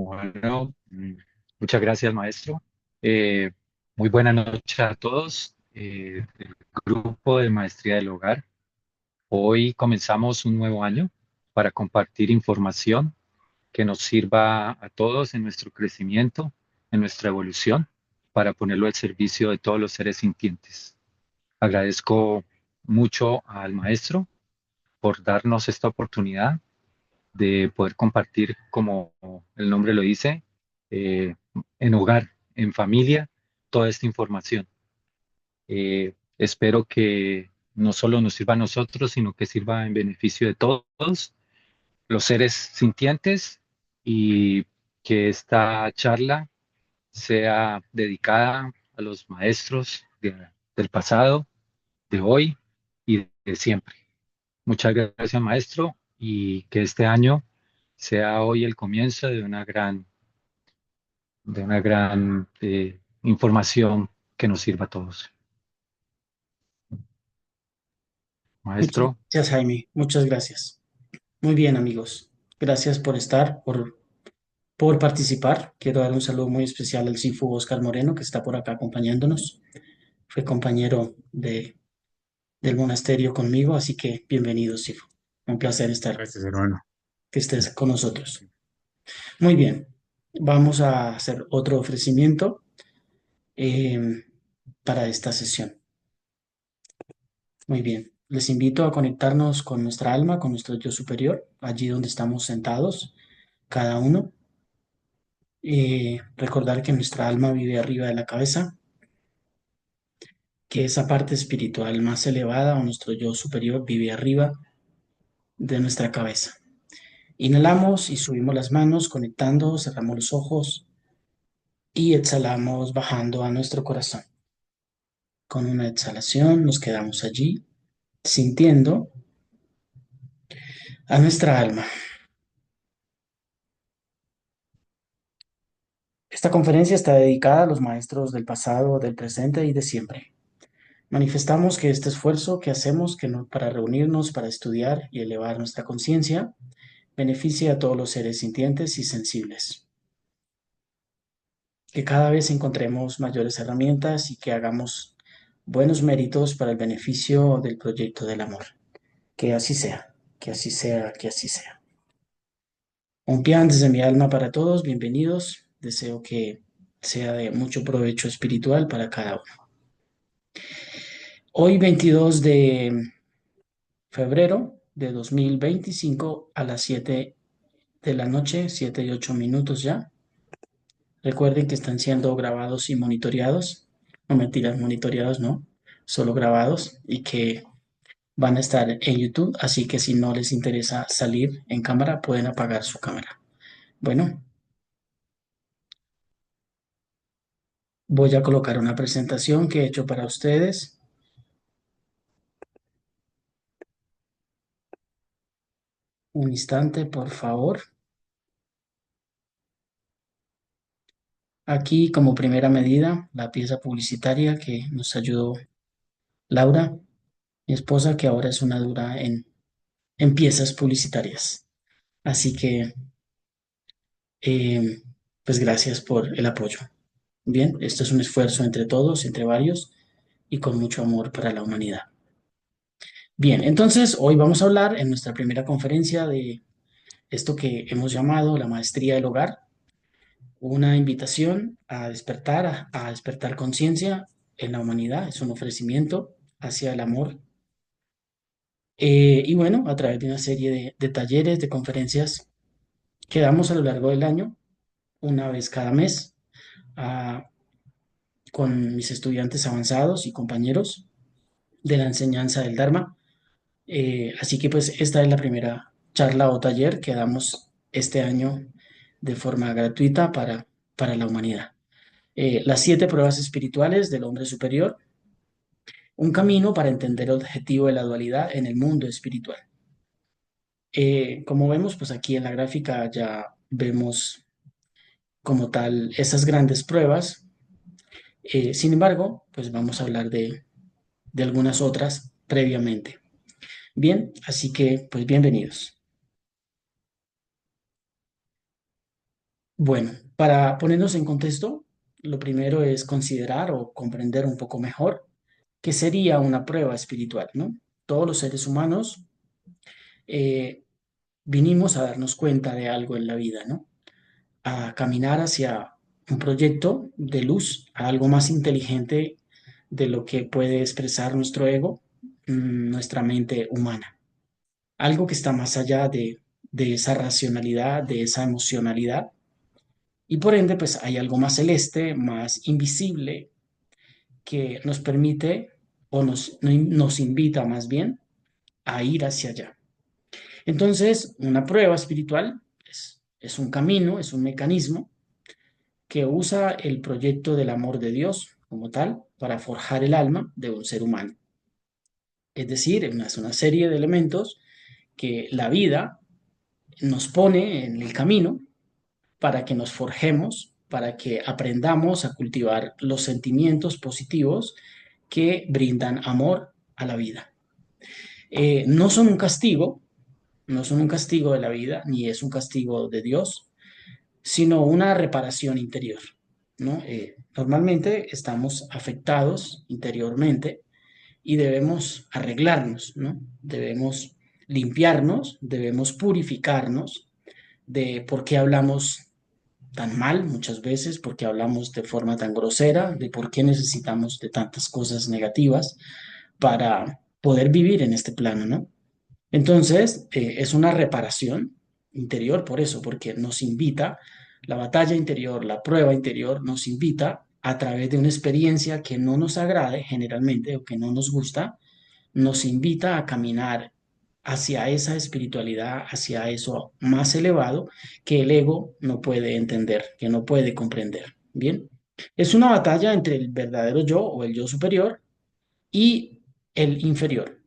Bueno, muchas gracias, maestro. Eh, Muy buena noche a todos. Del grupo de Maestría del Hogar. Hoy comenzamos un nuevo año para compartir información que nos sirva a todos en nuestro crecimiento, en nuestra evolución, para ponerlo al servicio de todos los seres sintientes. Agradezco mucho al maestro por darnos esta oportunidad de poder compartir, como el nombre lo dice, eh, en hogar, en familia, toda esta información. Espero que no solo nos sirva a nosotros, sino que sirva en beneficio de todos los seres sintientes y que esta charla sea dedicada a los maestros del pasado, de hoy y de siempre. Muchas gracias, maestro, y que este año sea hoy el comienzo de una gran información que nos sirva a todos. Muchas Maestro, gracias, Jaime. Muchas gracias. Muy bien, amigos. Gracias por estar, por participar. Quiero dar un saludo muy especial al Sifu Oscar Moreno, que está por acá acompañándonos. Fue compañero del monasterio conmigo, así que bienvenido, Sifu. Un placer estar, gracias, hermano. que estés con nosotros. Muy bien. Vamos a hacer otro ofrecimiento eh, para esta sesión. Muy bien. Les invito a conectarnos con nuestra alma, con nuestro yo superior, allí donde estamos sentados, cada uno. Recordar que nuestra alma vive arriba de la cabeza, que esa parte espiritual más elevada o nuestro yo superior vive arriba de nuestra cabeza. Inhalamos y subimos las manos, conectando, cerramos los ojos y exhalamos bajando a nuestro corazón. Con una exhalación nos quedamos allí, sintiendo a nuestra alma. Esta conferencia está dedicada a los maestros del pasado, del presente y de siempre. Manifestamos que este esfuerzo que hacemos para reunirnos, para estudiar y elevar nuestra conciencia, beneficie a todos los seres sintientes y sensibles. Que cada vez encontremos mayores herramientas y que hagamos buenos méritos para el beneficio del proyecto del amor. Que así sea, que así sea, que así sea. Un pian desde mi alma para todos, bienvenidos. Deseo que sea de mucho provecho espiritual para cada uno. Hoy 22 de febrero de 2025 a las 7 de la noche, 7 y 8 minutos ya. Recuerden que están siendo grabados y monitoreados. No mentiras, monitoreados no, solo grabados y que van a estar en YouTube, así que si no les interesa salir en cámara, pueden apagar su cámara. Bueno, voy a colocar una presentación que he hecho para ustedes. Un instante, por favor. Aquí, como primera medida, la pieza publicitaria que nos ayudó Laura, mi esposa, que ahora es una dura en piezas publicitarias. Así que, eh, pues gracias por el apoyo. Bien, esto es un esfuerzo entre todos, entre varios, y con mucho amor para la humanidad. Bien, entonces hoy vamos a hablar en nuestra primera conferencia de esto que hemos llamado la maestría del hogar, una invitación a despertar, a despertar conciencia en la humanidad, es un ofrecimiento hacia el amor. Y bueno, a través de una serie de talleres, de conferencias que damos a lo largo del año, una vez cada mes, a- con mis estudiantes avanzados y compañeros de la enseñanza del Dharma. Así que pues esta es la primera charla o taller que damos este año de forma gratuita para la humanidad. Las 7 pruebas espirituales del hombre superior, un camino para entender el objetivo de la dualidad en el mundo espiritual. Como vemos, pues aquí en la gráfica ya vemos como tal esas grandes pruebas. Sin embargo, pues vamos a hablar de algunas otras previamente. Bien, así que pues bienvenidos. Bueno, para ponernos en contexto, lo primero es considerar o comprender un poco mejor qué sería una prueba espiritual, ¿no? Todos los seres humanos eh, vinimos a darnos cuenta de algo en la vida, ¿no? A caminar hacia un proyecto de luz, a algo más inteligente de lo que puede expresar nuestro ego, nuestra mente humana. Algo que está más allá de esa racionalidad, de esa emocionalidad. Y por ende, pues hay algo más celeste, más invisible, que nos permite o nos invita más bien a ir hacia allá. Entonces, una prueba espiritual es un camino, es un mecanismo que usa el proyecto del amor de Dios como tal para forjar el alma de un ser humano. Es decir, es una serie de elementos que la vida nos pone en el camino para que nos forjemos, para que aprendamos a cultivar los sentimientos positivos que brindan amor a la vida. No son un castigo, no son un castigo de la vida, ni es un castigo de Dios, sino una reparación interior, ¿no? Normalmente estamos afectados interiormente y debemos arreglarnos, ¿no? Debemos limpiarnos, debemos purificarnos de por qué hablamos tan mal muchas veces, por qué hablamos de forma tan grosera, de por qué necesitamos de tantas cosas negativas para poder vivir en este plano, ¿no? Entonces, es una reparación interior por eso, porque nos invita, la batalla interior, la prueba interior, nos invita a través de una experiencia que no nos agrade generalmente o que no nos gusta, nos invita a caminar hacia esa espiritualidad, hacia eso más elevado que el ego no puede entender, que no puede comprender. Bien, es una batalla entre el verdadero yo o el yo superior y el inferior.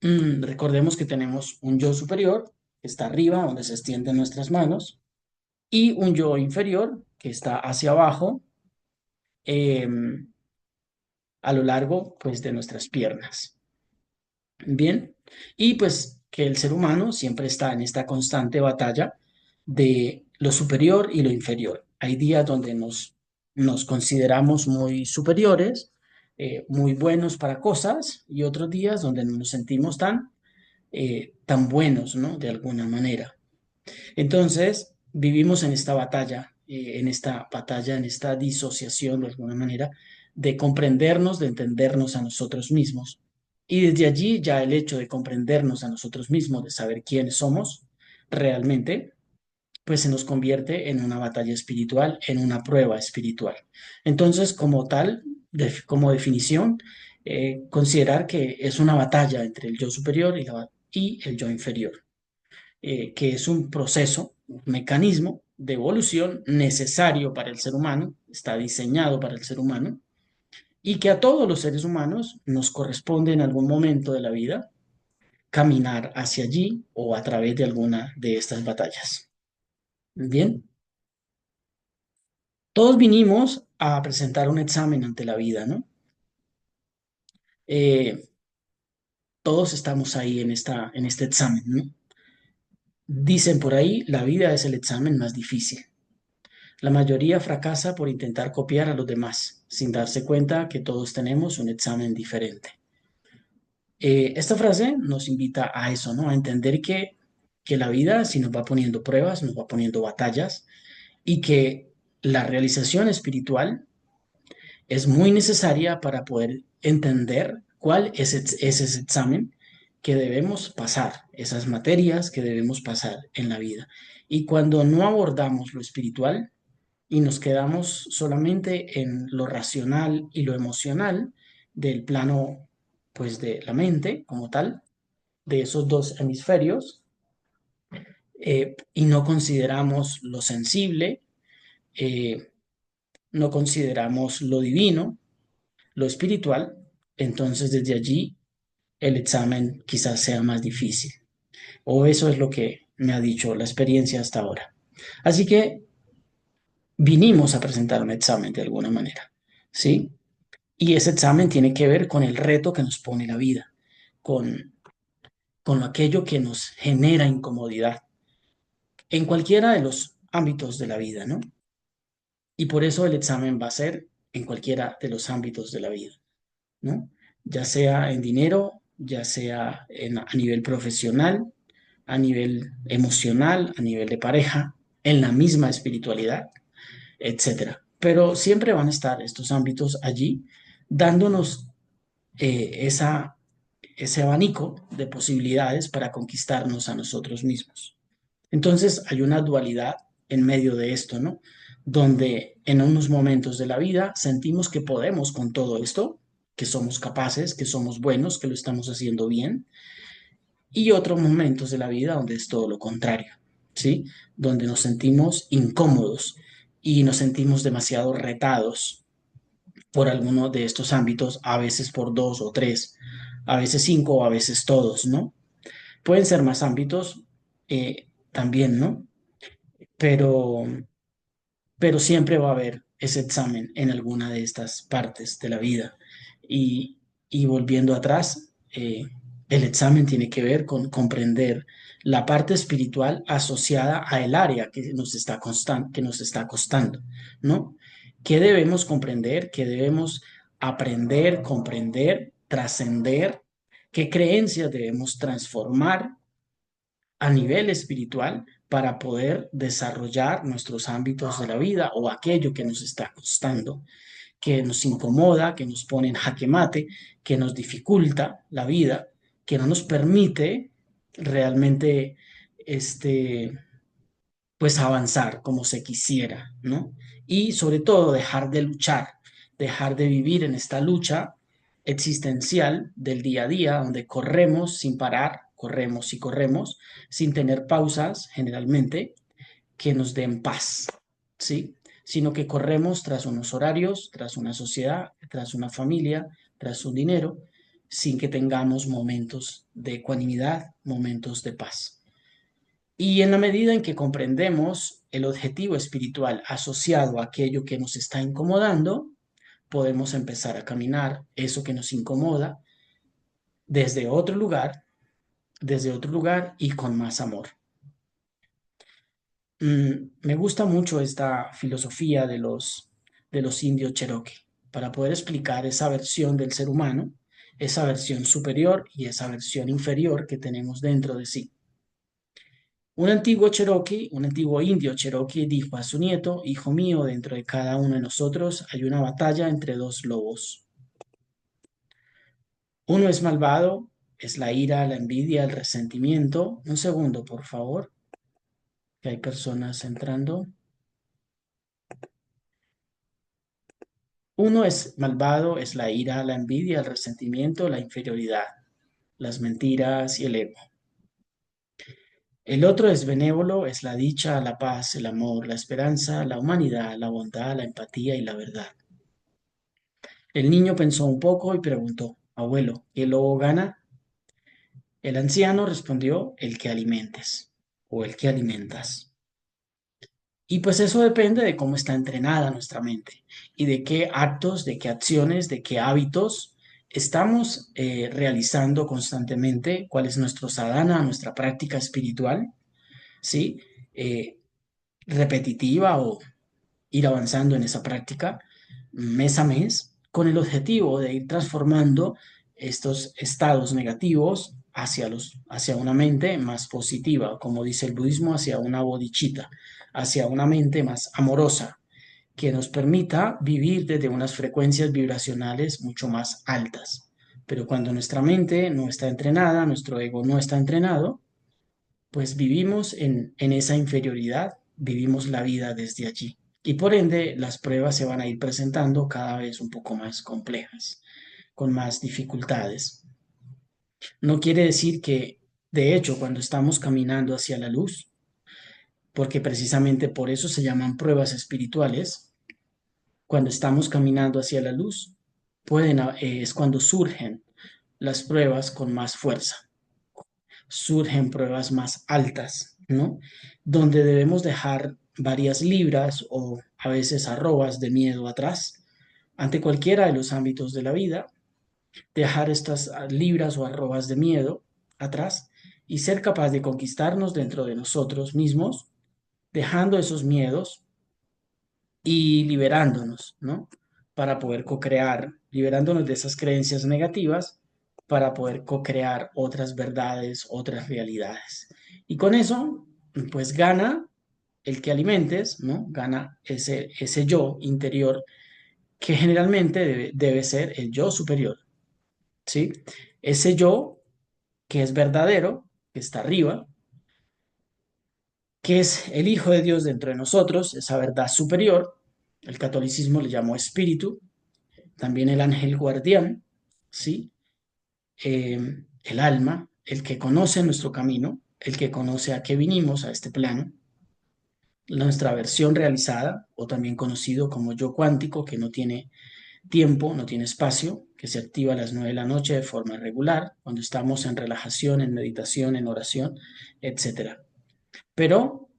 Recordemos que tenemos un yo superior que está arriba, donde se extienden nuestras manos, y un yo inferior que está hacia abajo, eh, a lo largo, pues, de nuestras piernas. Bien, y pues que el ser humano siempre está en esta constante batalla de lo superior y lo inferior. Hay días donde nos consideramos muy superiores, muy buenos para cosas, y otros días donde no nos sentimos tan buenos, ¿no? De alguna manera. Entonces, vivimos en esta disociación de alguna manera, de comprendernos, de entendernos a nosotros mismos. Y desde allí ya el hecho de comprendernos a nosotros mismos, de saber quiénes somos realmente, pues se nos convierte en una batalla espiritual, en una prueba espiritual. Entonces, como tal, como definición, considerar que es una batalla entre el yo superior y el yo inferior, que es un proceso, un mecanismo de evolución necesario para el ser humano, está diseñado para el ser humano, y que a todos los seres humanos nos corresponde en algún momento de la vida caminar hacia allí o a través de alguna de estas batallas. Bien, todos vinimos a presentar un examen ante la vida, ¿no? Eh, todos estamos ahí en este examen, ¿no? Dicen por ahí, la vida es el examen más difícil. La mayoría fracasa por intentar copiar a los demás, sin darse cuenta que todos tenemos un examen diferente. Esta frase nos invita a eso, ¿no? A entender que la vida, si nos va poniendo pruebas, nos va poniendo batallas, y que la realización espiritual es muy necesaria para poder entender cuál es ese examen que debemos pasar, esas materias que debemos pasar en la vida. Y cuando no abordamos lo espiritual, y nos quedamos solamente en lo racional y lo emocional del plano, pues, de la mente como tal, de esos dos hemisferios, y no consideramos lo sensible, eh, no consideramos lo divino, lo espiritual, entonces desde allí el examen quizás sea más difícil. O eso es lo que me ha dicho la experiencia hasta ahora. Así que vinimos a presentar un examen de alguna manera, ¿sí? Y ese examen tiene que ver con el reto que nos pone la vida, con, con aquello que nos genera incomodidad, en cualquiera de los ámbitos de la vida, ¿no? Y por eso el examen va a ser en cualquiera de los ámbitos de la vida, ¿no? Ya sea en dinero, ya sea a nivel profesional, a nivel emocional, a nivel de pareja, en la misma espiritualidad, etcétera. Pero siempre van a estar estos ámbitos allí dándonos ese abanico de posibilidades para conquistarnos a nosotros mismos. Entonces hay una dualidad en medio de esto, ¿no? Donde en unos momentos de la vida sentimos que podemos con todo esto, que somos capaces, que somos buenos, que lo estamos haciendo bien, y otros momentos de la vida donde es todo lo contrario, ¿sí? Donde nos sentimos incómodos y nos sentimos demasiado retados por alguno de estos ámbitos, a veces por dos o tres, a veces cinco o a veces todos, ¿no? Pueden ser más ámbitos también, ¿no? Pero siempre va a haber ese examen en alguna de estas partes de la vida. Y, volviendo atrás, el examen tiene que ver con comprender la parte espiritual asociada a el área que nos está que nos está costando, ¿no? ¿Qué debemos comprender? ¿Qué debemos aprender, comprender, trascender? ¿Qué creencias debemos transformar a nivel espiritual para poder desarrollar nuestros ámbitos de la vida o aquello que nos está costando, que nos incomoda, que nos pone en jaque mate, que nos dificulta la vida, que no nos permite realmente este, pues avanzar como se quisiera, ¿no? Y sobre todo dejar de luchar, dejar de vivir en esta lucha existencial del día a día, donde corremos sin parar, corremos y corremos, sin tener pausas generalmente que nos den paz, ¿sí? Sino que corremos tras unos horarios, tras una sociedad, tras una familia, tras un dinero, sin que tengamos momentos de ecuanimidad, momentos de paz. Y en la medida en que comprendemos el objetivo espiritual asociado a aquello que nos está incomodando, podemos empezar a caminar eso que nos incomoda desde desde otro lugar y con más amor. Me gusta mucho esta filosofía de los indios Cherokee para poder explicar esa versión del ser humano, esa versión superior y esa versión inferior que tenemos dentro de sí. Un antiguo Cherokee, un antiguo indio Cherokee dijo a su nieto: hijo mío, dentro de cada uno de nosotros hay una batalla entre dos lobos. Uno es malvado, es la ira, la envidia, el resentimiento. Un segundo, por favor, que hay personas entrando. Uno es malvado, es la ira, la envidia, el resentimiento, la inferioridad, las mentiras y el ego. El otro es benévolo, es la dicha, la paz, el amor, la esperanza, la humanidad, la bondad, la empatía y la verdad. El niño pensó un poco y preguntó: abuelo, ¿qué lobo gana? El anciano respondió: el que alimentes o el que alimentas. Y pues eso depende de cómo está entrenada nuestra mente y de qué actos, de qué acciones, de qué hábitos estamos realizando constantemente, cuál es nuestro sadhana, nuestra práctica espiritual, ¿sí? Eh, repetitiva o ir avanzando en esa práctica mes a mes con el objetivo de ir transformando estos estados negativos hacia una mente más positiva, como dice el budismo, hacia una bodhicitta, hacia una mente más amorosa, que nos permita vivir desde unas frecuencias vibracionales mucho más altas. Pero cuando nuestra mente no está entrenada, nuestro ego no está entrenado, pues vivimos en esa inferioridad, vivimos la vida desde allí. Y por ende, las pruebas se van a ir presentando cada vez un poco más complejas, con más dificultades. No quiere decir que, de hecho, cuando estamos caminando hacia la luz, porque precisamente por eso se llaman pruebas espirituales, cuando estamos caminando hacia la luz, es cuando surgen las pruebas con más fuerza, surgen pruebas más altas, ¿no? Donde debemos dejar varias libras o a veces arrobas de miedo atrás ante cualquiera de los ámbitos de la vida, dejar estas libras o arrobas de miedo atrás y ser capaz de conquistarnos dentro de nosotros mismos dejando esos miedos y liberándonos, ¿no? Para poder co-crear, liberándonos de esas creencias negativas para poder co-crear otras verdades, otras realidades. Y con eso, pues gana el que alimentes, ¿no? Gana ese yo interior que generalmente debe ser el yo superior, ¿sí? Ese yo que es verdadero, que está arriba, que es el Hijo de Dios dentro de nosotros, esa verdad superior. El catolicismo le llamó espíritu, también el ángel guardián, ¿sí? El alma, el que conoce nuestro camino, el que conoce a qué vinimos a este plano, nuestra versión realizada, o también conocido como yo cuántico, que no tiene tiempo, no tiene espacio, que se activa a las 9 de la noche de forma regular, cuando estamos en relajación, en meditación, en oración, etcétera. Pero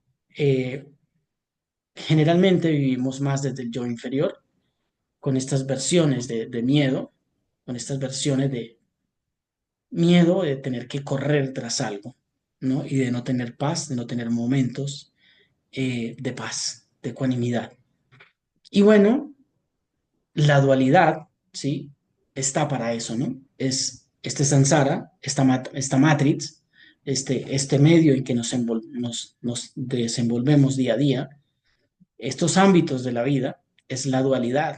generalmente vivimos más desde el yo inferior, con estas versiones de miedo, con estas versiones de miedo de tener que correr tras algo, ¿no? Y de no tener paz, de no tener momentos de paz, de ecuanimidad. Y bueno, la dualidad, ¿sí? Está para eso, ¿no? Es este samsara, esta matrix, este medio en que nos desenvolvemos día a día, estos ámbitos de la vida, es la dualidad,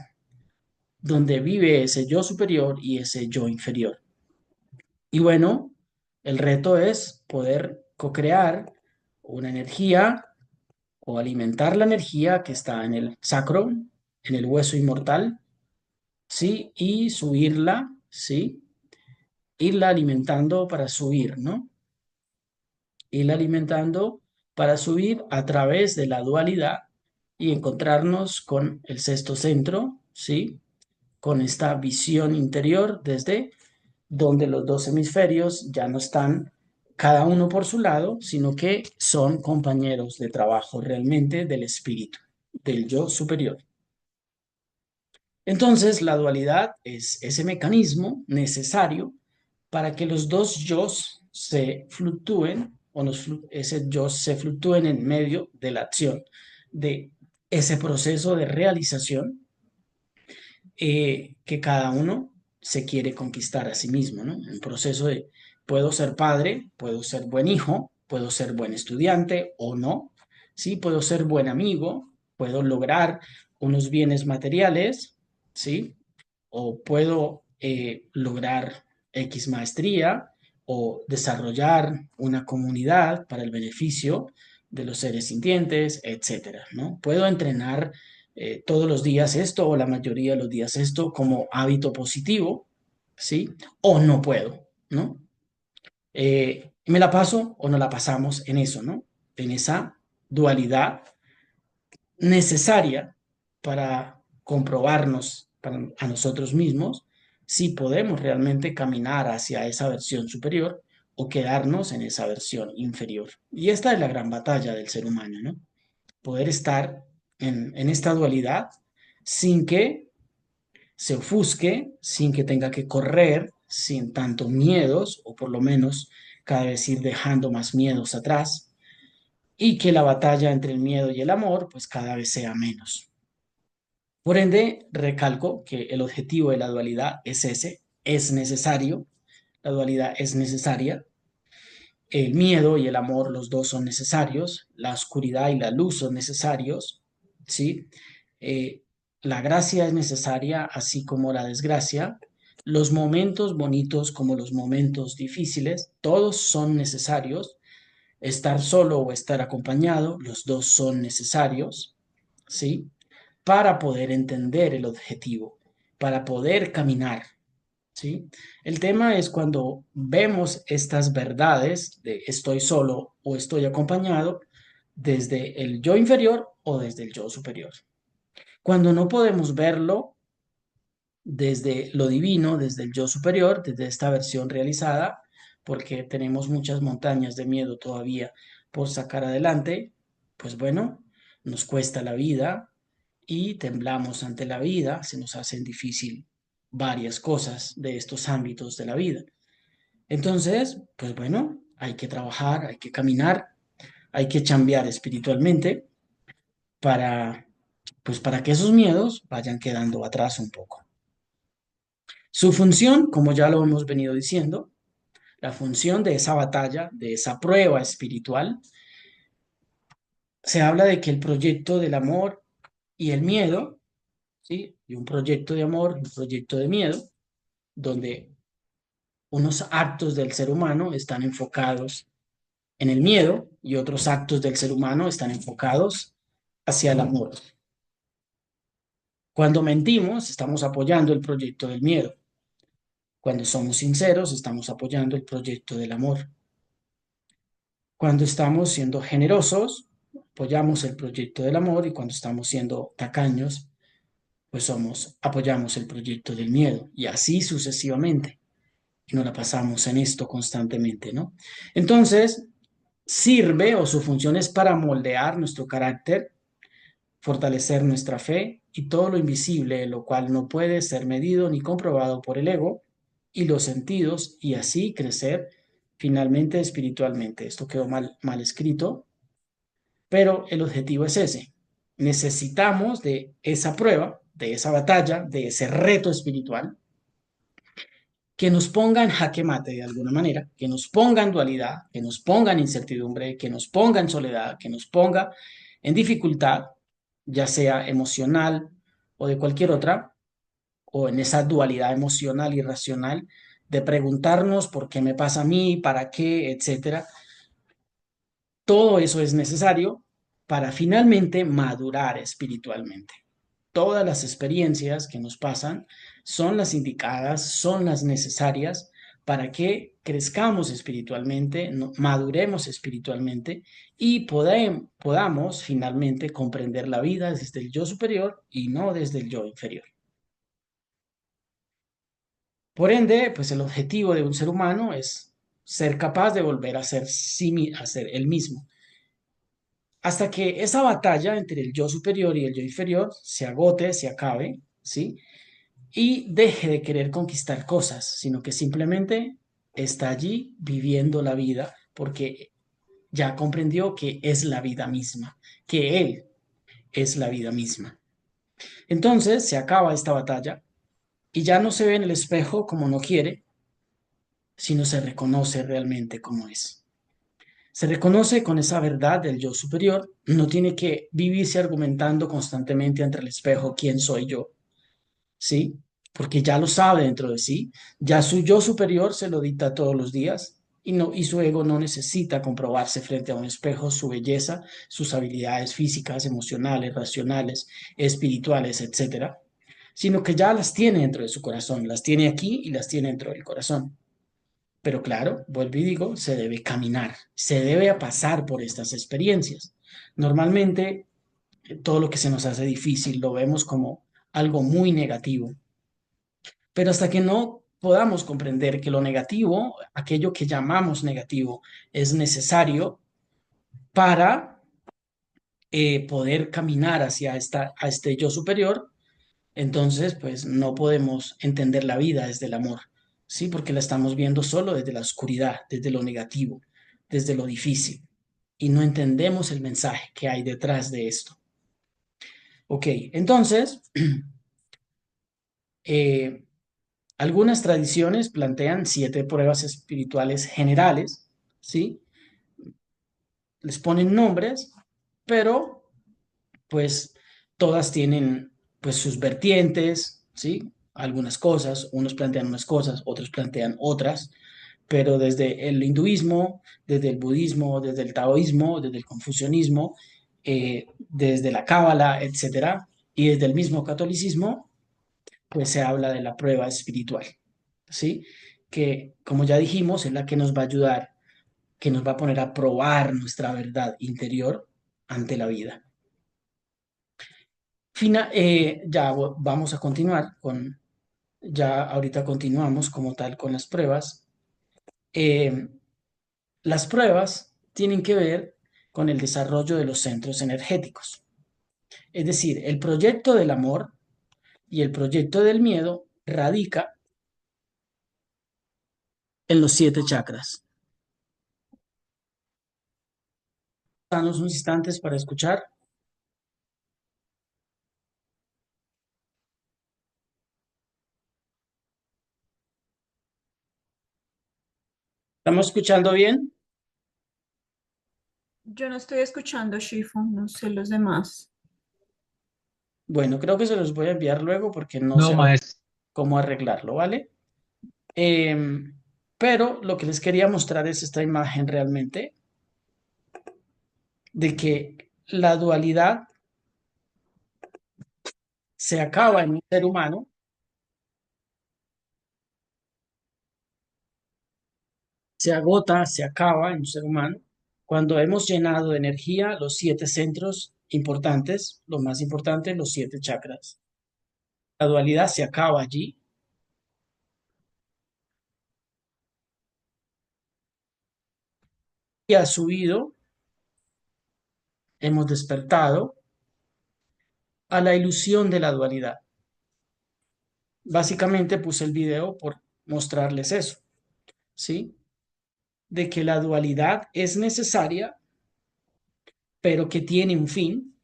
donde vive ese yo superior y ese yo inferior. Y bueno, el reto es poder co-crear una energía o alimentar la energía que está en el sacro, en el hueso inmortal, ¿sí? Y subirla, ¿sí? Irla alimentando para subir, ¿no? Irla alimentando para subir a través de la dualidad y encontrarnos con el sexto centro, ¿sí? Con esta visión interior desde donde los dos hemisferios ya no están cada uno por su lado, sino que son compañeros de trabajo realmente del espíritu, del yo superior. Entonces, la dualidad es ese mecanismo necesario para que los dos yos se fluctúen o ese yo se fluctúen en medio de la acción, de ese proceso de realización que cada uno se quiere conquistar a sí mismo, ¿no? Un proceso de puedo ser padre, puedo ser buen hijo, puedo ser buen estudiante o no, ¿sí? Puedo ser buen amigo, puedo lograr unos bienes materiales, ¿sí? O puedo lograr X maestría o desarrollar una comunidad para el beneficio de los seres sintientes, etcétera, ¿no? Puedo entrenar todos los días esto o la mayoría de los días esto como hábito positivo, ¿sí? O no puedo, ¿no? ¿Me la paso o no la pasamos en eso, ¿no? En esa dualidad necesaria para comprobarnos a nosotros mismos si podemos realmente caminar hacia esa versión superior o quedarnos en esa versión inferior. Y esta es la gran batalla del ser humano, ¿no? Poder estar en esta dualidad sin que se ofusque, sin que tenga que correr, sin tantos miedos, o por lo menos cada vez ir dejando más miedos atrás, y que la batalla entre el miedo y el amor, pues cada vez sea menos. Por ende, recalco que el objetivo de la dualidad es ese, es necesario, la dualidad es necesaria, el miedo y el amor, los dos son necesarios, la oscuridad y la luz son necesarios, ¿sí? Eh, la gracia es necesaria, así como la desgracia, los momentos bonitos como los momentos difíciles, todos son necesarios, estar solo o estar acompañado, los dos son necesarios, ¿sí? Para poder entender el objetivo, para poder caminar, ¿sí? El tema es cuando vemos estas verdades de estoy solo o estoy acompañado desde el yo inferior o desde el yo superior. Cuando no podemos verlo desde lo divino, desde el yo superior, desde esta versión realizada, porque tenemos muchas montañas de miedo todavía por sacar adelante, pues bueno, nos cuesta la vida y temblamos ante la vida, se nos hacen difícil varias cosas de estos ámbitos de la vida. Entonces, pues bueno, hay que trabajar, hay que caminar, hay que chambear espiritualmente para, pues para que esos miedos vayan quedando atrás un poco. Su función, como ya lo hemos venido diciendo, la función de esa batalla, de esa prueba espiritual, se habla de que el proyecto del amor y el miedo, ¿sí? Y un proyecto de amor y un proyecto de miedo, donde unos actos del ser humano están enfocados en el miedo y otros actos del ser humano están enfocados hacia el amor. Cuando mentimos, estamos apoyando el proyecto del miedo. Cuando somos sinceros, estamos apoyando el proyecto del amor. Cuando estamos siendo generosos, apoyamos el proyecto del amor y cuando estamos siendo tacaños, pues apoyamos el proyecto del miedo y así sucesivamente. Y nos la pasamos en esto constantemente, ¿no? Entonces, sirve o su función es para moldear nuestro carácter, fortalecer nuestra fe y todo lo invisible, lo cual no puede ser medido ni comprobado por el ego y los sentidos y así crecer finalmente espiritualmente. Esto quedó mal escrito, pero el objetivo es ese. Necesitamos de esa prueba, de esa batalla, de ese reto espiritual que nos ponga en jaque mate de alguna manera, que nos ponga en dualidad, que nos ponga en incertidumbre, que nos ponga en soledad, que nos ponga en dificultad, ya sea emocional o de cualquier otra, o en esa dualidad emocional y racional de preguntarnos por qué me pasa a mí, para qué, etcétera. Todo eso es necesario para finalmente madurar espiritualmente. Todas las experiencias que nos pasan son las indicadas, son las necesarias para que crezcamos espiritualmente, maduremos espiritualmente y podamos finalmente comprender la vida desde el yo superior y no desde el yo inferior. Por ende, pues el objetivo de un ser humano es ser capaz de volver a ser, a ser el mismo, hasta que esa batalla entre el yo superior y el yo inferior se agote, se acabe, ¿sí? Y deje de querer conquistar cosas, sino que simplemente está allí viviendo la vida porque ya comprendió que es la vida misma, que él es la vida misma. Entonces se acaba esta batalla y ya no se ve en el espejo como no quiere, sino se reconoce realmente como es. Se reconoce con esa verdad del yo superior, no tiene que vivirse argumentando constantemente ante el espejo quién soy yo, ¿sí? Porque ya lo sabe dentro de sí, ya su yo superior se lo dicta todos los días y su ego no necesita comprobarse frente a un espejo su belleza, sus habilidades físicas, emocionales, racionales, espirituales, etcétera, sino que ya las tiene dentro de su corazón, las tiene aquí y las tiene dentro del corazón. Pero claro, vuelvo y digo, se debe caminar, se debe pasar por estas experiencias. Normalmente, todo lo que se nos hace difícil lo vemos como algo muy negativo, pero hasta que no podamos comprender que lo negativo, aquello que llamamos negativo, es necesario para poder caminar hacia a este yo superior, entonces pues no podemos entender la vida desde el amor, ¿sí? Porque la estamos viendo solo desde la oscuridad, desde lo negativo, desde lo difícil, y no entendemos el mensaje que hay detrás de esto. Ok, entonces, eh, algunas tradiciones plantean 7 pruebas espirituales generales, ¿sí? Les ponen nombres, pero pues todas tienen pues sus vertientes, ¿sí? Algunas cosas, unos plantean unas cosas, otros plantean otras, pero desde el hinduismo, desde el budismo, desde el taoísmo, desde el confucianismo, desde la cábala, etcétera, y desde el mismo catolicismo, pues se habla de la prueba espiritual, ¿sí? Que, como ya dijimos, es la que nos va a ayudar, que nos va a poner a probar nuestra verdad interior ante la vida. Ya vamos a continuar ya ahorita continuamos como tal con las pruebas. Eh, las pruebas tienen que ver con el desarrollo de los centros energéticos. Es decir, el proyecto del amor y el proyecto del miedo radica en los 7 chakras. Danos unos instantes para escuchar. ¿Estamos escuchando bien? Yo no estoy escuchando Shifu, no sé los demás. Bueno, creo que se los voy a enviar luego porque no No, sé maestro. cómo arreglarlo, ¿vale? Em, pero lo que les quería mostrar es esta imagen realmente de que la dualidad se acaba en un ser humano, se agota, se acaba en un ser humano, cuando hemos llenado de energía los siete centros importantes, lo más importante, los siete chakras. La dualidad se acaba allí y ha subido, hemos despertado a la ilusión de la dualidad. Básicamente puse el video por mostrarles eso, ¿sí? De que la dualidad es necesaria, pero que tiene un fin,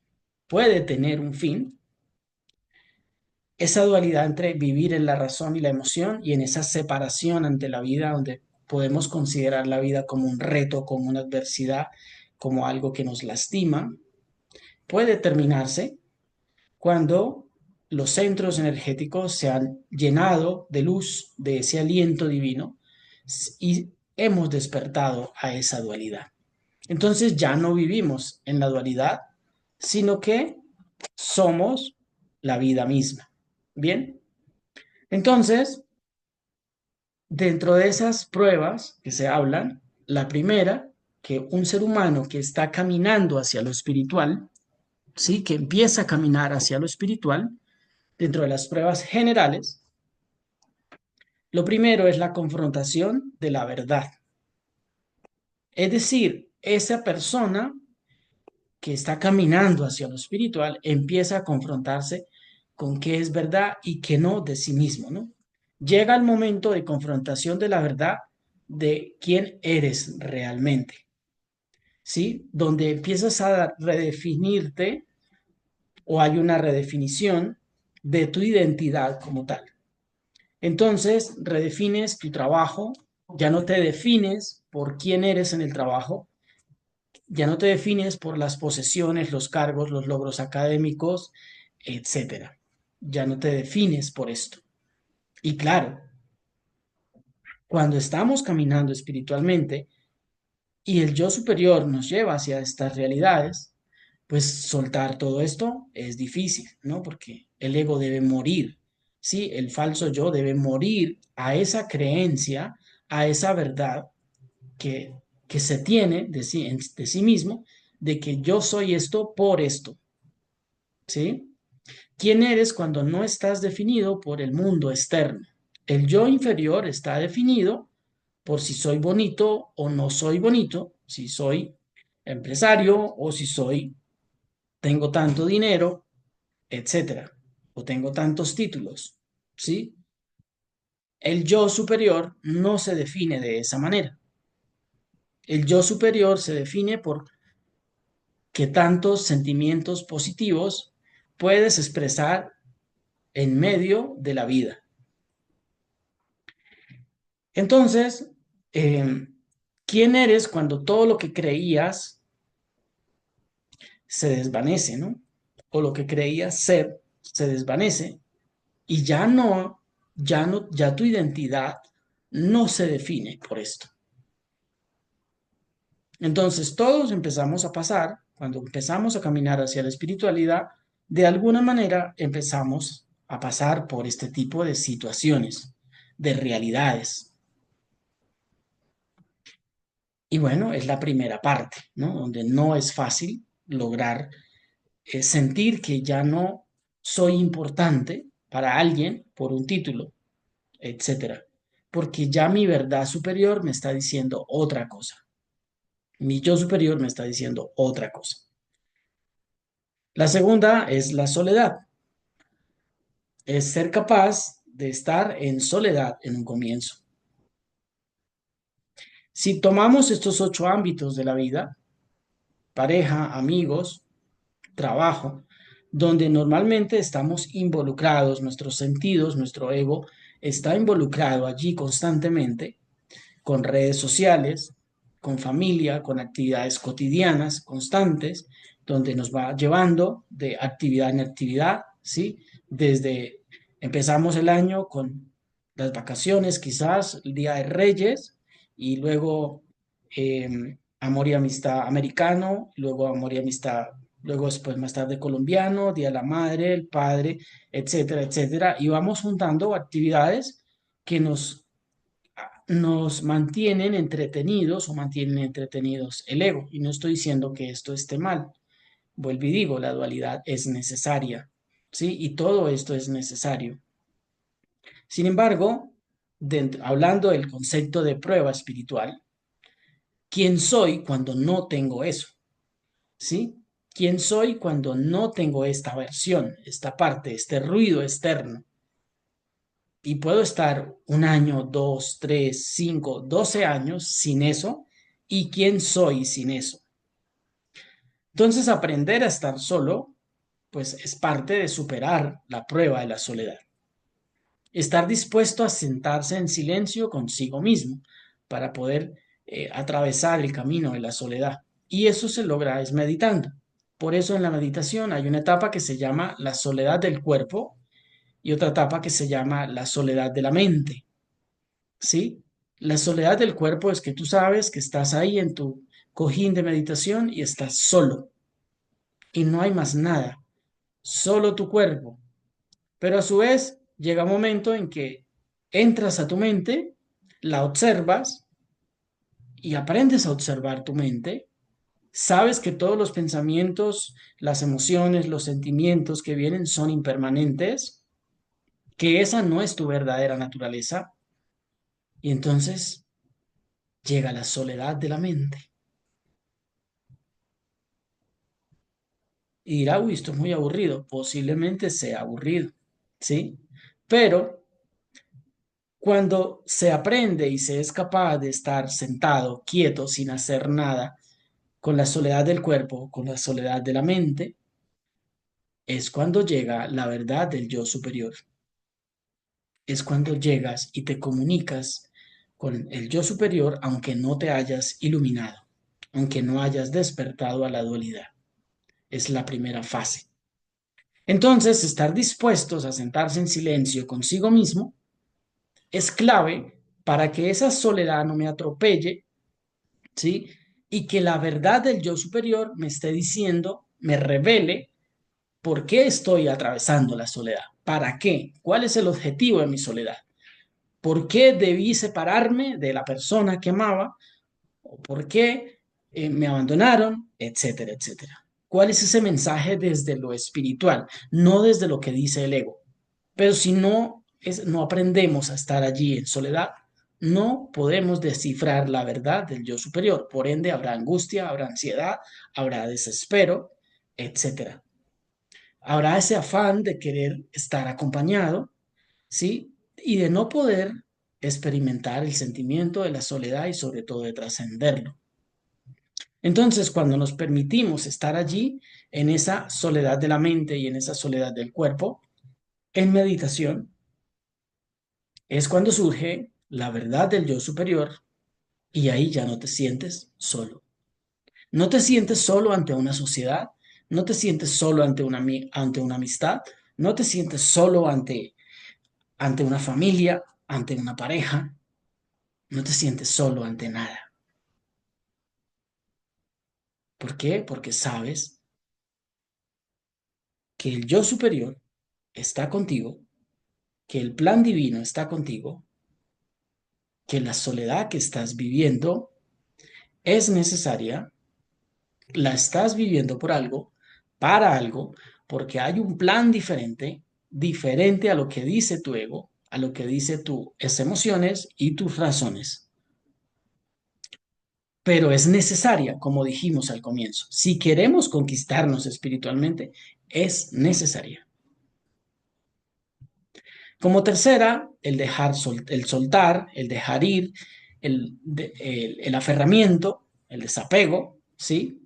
puede tener un fin. Esa dualidad entre vivir en la razón y la emoción y en esa separación ante la vida donde podemos considerar la vida como un reto, como una adversidad, como algo que nos lastima, puede terminarse cuando los centros energéticos se han llenado de luz, de ese aliento divino, y hemos despertado a esa dualidad. Entonces ya no vivimos en la dualidad, sino que somos la vida misma. Bien, entonces, dentro de esas pruebas que se hablan, la primera, que un ser humano que está caminando hacia lo espiritual, ¿sí? Que empieza a caminar hacia lo espiritual, dentro de las pruebas generales, lo primero es la confrontación de la verdad. Es decir, esa persona que está caminando hacia lo espiritual empieza a confrontarse con qué es verdad y qué no de sí mismo, ¿no? Llega el momento de confrontación de la verdad de quién eres realmente, ¿sí? Donde empiezas a redefinirte o hay una redefinición de tu identidad como tal. Entonces, redefines tu trabajo, ya no te defines por quién eres en el trabajo, ya no te defines por las posesiones, los cargos, los logros académicos, etcétera. Ya no te defines por esto. Y claro, cuando estamos caminando espiritualmente y el yo superior nos lleva hacia estas realidades, pues soltar todo esto es difícil, ¿no? Porque el ego debe morir, ¿sí? El falso yo debe morir a esa creencia, a esa verdad que, que se tiene de sí mismo, de que yo soy esto por esto, ¿sí? ¿Quién eres cuando no estás definido por el mundo externo? El yo inferior está definido por si soy bonito o no soy bonito, si soy empresario o si soy, tengo tanto dinero, etcétera, o tengo tantos títulos, ¿sí? El yo superior no se define de esa manera. El yo superior se define por qué tantos sentimientos positivos puedes expresar en medio de la vida. Entonces, eh, ¿quién eres cuando todo lo que creías se desvanece, ¿no? O lo que creías ser se desvanece y ya tu identidad no se define por esto. Entonces, todos empezamos a pasar, cuando empezamos a caminar hacia la espiritualidad, de alguna manera empezamos a pasar por este tipo de situaciones, de realidades. Y bueno, es la primera parte, ¿no? Donde no es fácil lograr sentir que ya no soy importante para alguien por un título, etcétera. Porque ya mi verdad superior me está diciendo otra cosa. Mi yo superior me está diciendo otra cosa. La segunda es la soledad. Es ser capaz de estar en soledad en un comienzo. Si tomamos estos 8 ámbitos de la vida, pareja, amigos, trabajo, donde normalmente estamos involucrados, nuestros sentidos, nuestro ego está involucrado allí constantemente con redes sociales, con familia, con actividades cotidianas constantes, donde nos va llevando de actividad en actividad, ¿sí? Desde empezamos el año con las vacaciones, quizás el Día de Reyes, y luego amor y amistad americano, luego amor y amistad, luego después más tarde colombiano, Día de la Madre, el Padre, etcétera, etcétera, y vamos juntando actividades que nos mantienen entretenidos o mantienen entretenidos el ego. Y no estoy diciendo que esto esté mal. Vuelvo y digo, la dualidad es necesaria, ¿sí? Y todo esto es necesario. Sin embargo, hablando del concepto de prueba espiritual, ¿quién soy cuando no tengo eso? ¿Sí? ¿Quién soy cuando no tengo esta versión, esta parte, este ruido externo? Y puedo estar un año, dos, tres, cinco, 12 años sin eso. ¿Y quién soy sin eso? Entonces, aprender a estar solo, pues es parte de superar la prueba de la soledad. Estar dispuesto a sentarse en silencio consigo mismo para poder atravesar el camino de la soledad. Y eso se logra es meditando. Por eso en la meditación hay una etapa que se llama la soledad del cuerpo y otra etapa que se llama la soledad de la mente. ¿Sí? La soledad del cuerpo es que tú sabes que estás ahí en tu cojín de meditación y estás solo y no hay más nada, solo tu cuerpo. Pero a su vez llega un momento en que entras a tu mente, la observas y aprendes a observar tu mente. Sabes que todos los pensamientos, las emociones, los sentimientos que vienen son impermanentes, que esa no es tu verdadera naturaleza. Y entonces llega la soledad de la mente. Y dirá, uy, esto es muy aburrido. Posiblemente sea aburrido, ¿sí? Pero cuando se aprende y se es capaz de estar sentado, quieto, sin hacer nada, con la soledad del cuerpo, con la soledad de la mente, es cuando llega la verdad del yo superior. Es cuando llegas y te comunicas con el yo superior, aunque no te hayas iluminado, aunque no hayas despertado a la dualidad. Es la primera fase. Entonces, estar dispuestos a sentarse en silencio consigo mismo es clave para que esa soledad no me atropelle, ¿sí? Y que la verdad del yo superior me esté diciendo, me revele por qué estoy atravesando la soledad, para qué, cuál es el objetivo de mi soledad, por qué debí separarme de la persona que amaba, o por qué me abandonaron, etcétera, etcétera. ¿Cuál es ese mensaje desde lo espiritual, no desde lo que dice el ego? Pero si no aprendemos a estar allí en soledad, no podemos descifrar la verdad del yo superior. Por ende, habrá angustia, habrá ansiedad, habrá desespero, etcétera. Habrá ese afán de querer estar acompañado, ¿sí? Y de no poder experimentar el sentimiento de la soledad y sobre todo de trascenderlo. Entonces, cuando nos permitimos estar allí, en esa soledad de la mente y en esa soledad del cuerpo, en meditación, es cuando surge la verdad del yo superior y ahí ya no te sientes solo. No te sientes solo ante una sociedad, no te sientes solo ante una amistad, no te sientes solo ante una familia, ante una pareja, no te sientes solo ante nada. ¿Por qué? Porque sabes que el yo superior está contigo, que el plan divino está contigo, que la soledad que estás viviendo es necesaria, la estás viviendo por algo, para algo, porque hay un plan diferente, diferente a lo que dice tu ego, a lo que dice tus emociones y tus razones. Pero es necesaria, como dijimos al comienzo. Si queremos conquistarnos espiritualmente, es necesaria. Como tercera, el soltar, el dejar ir, el aferramiento, el desapego, ¿sí?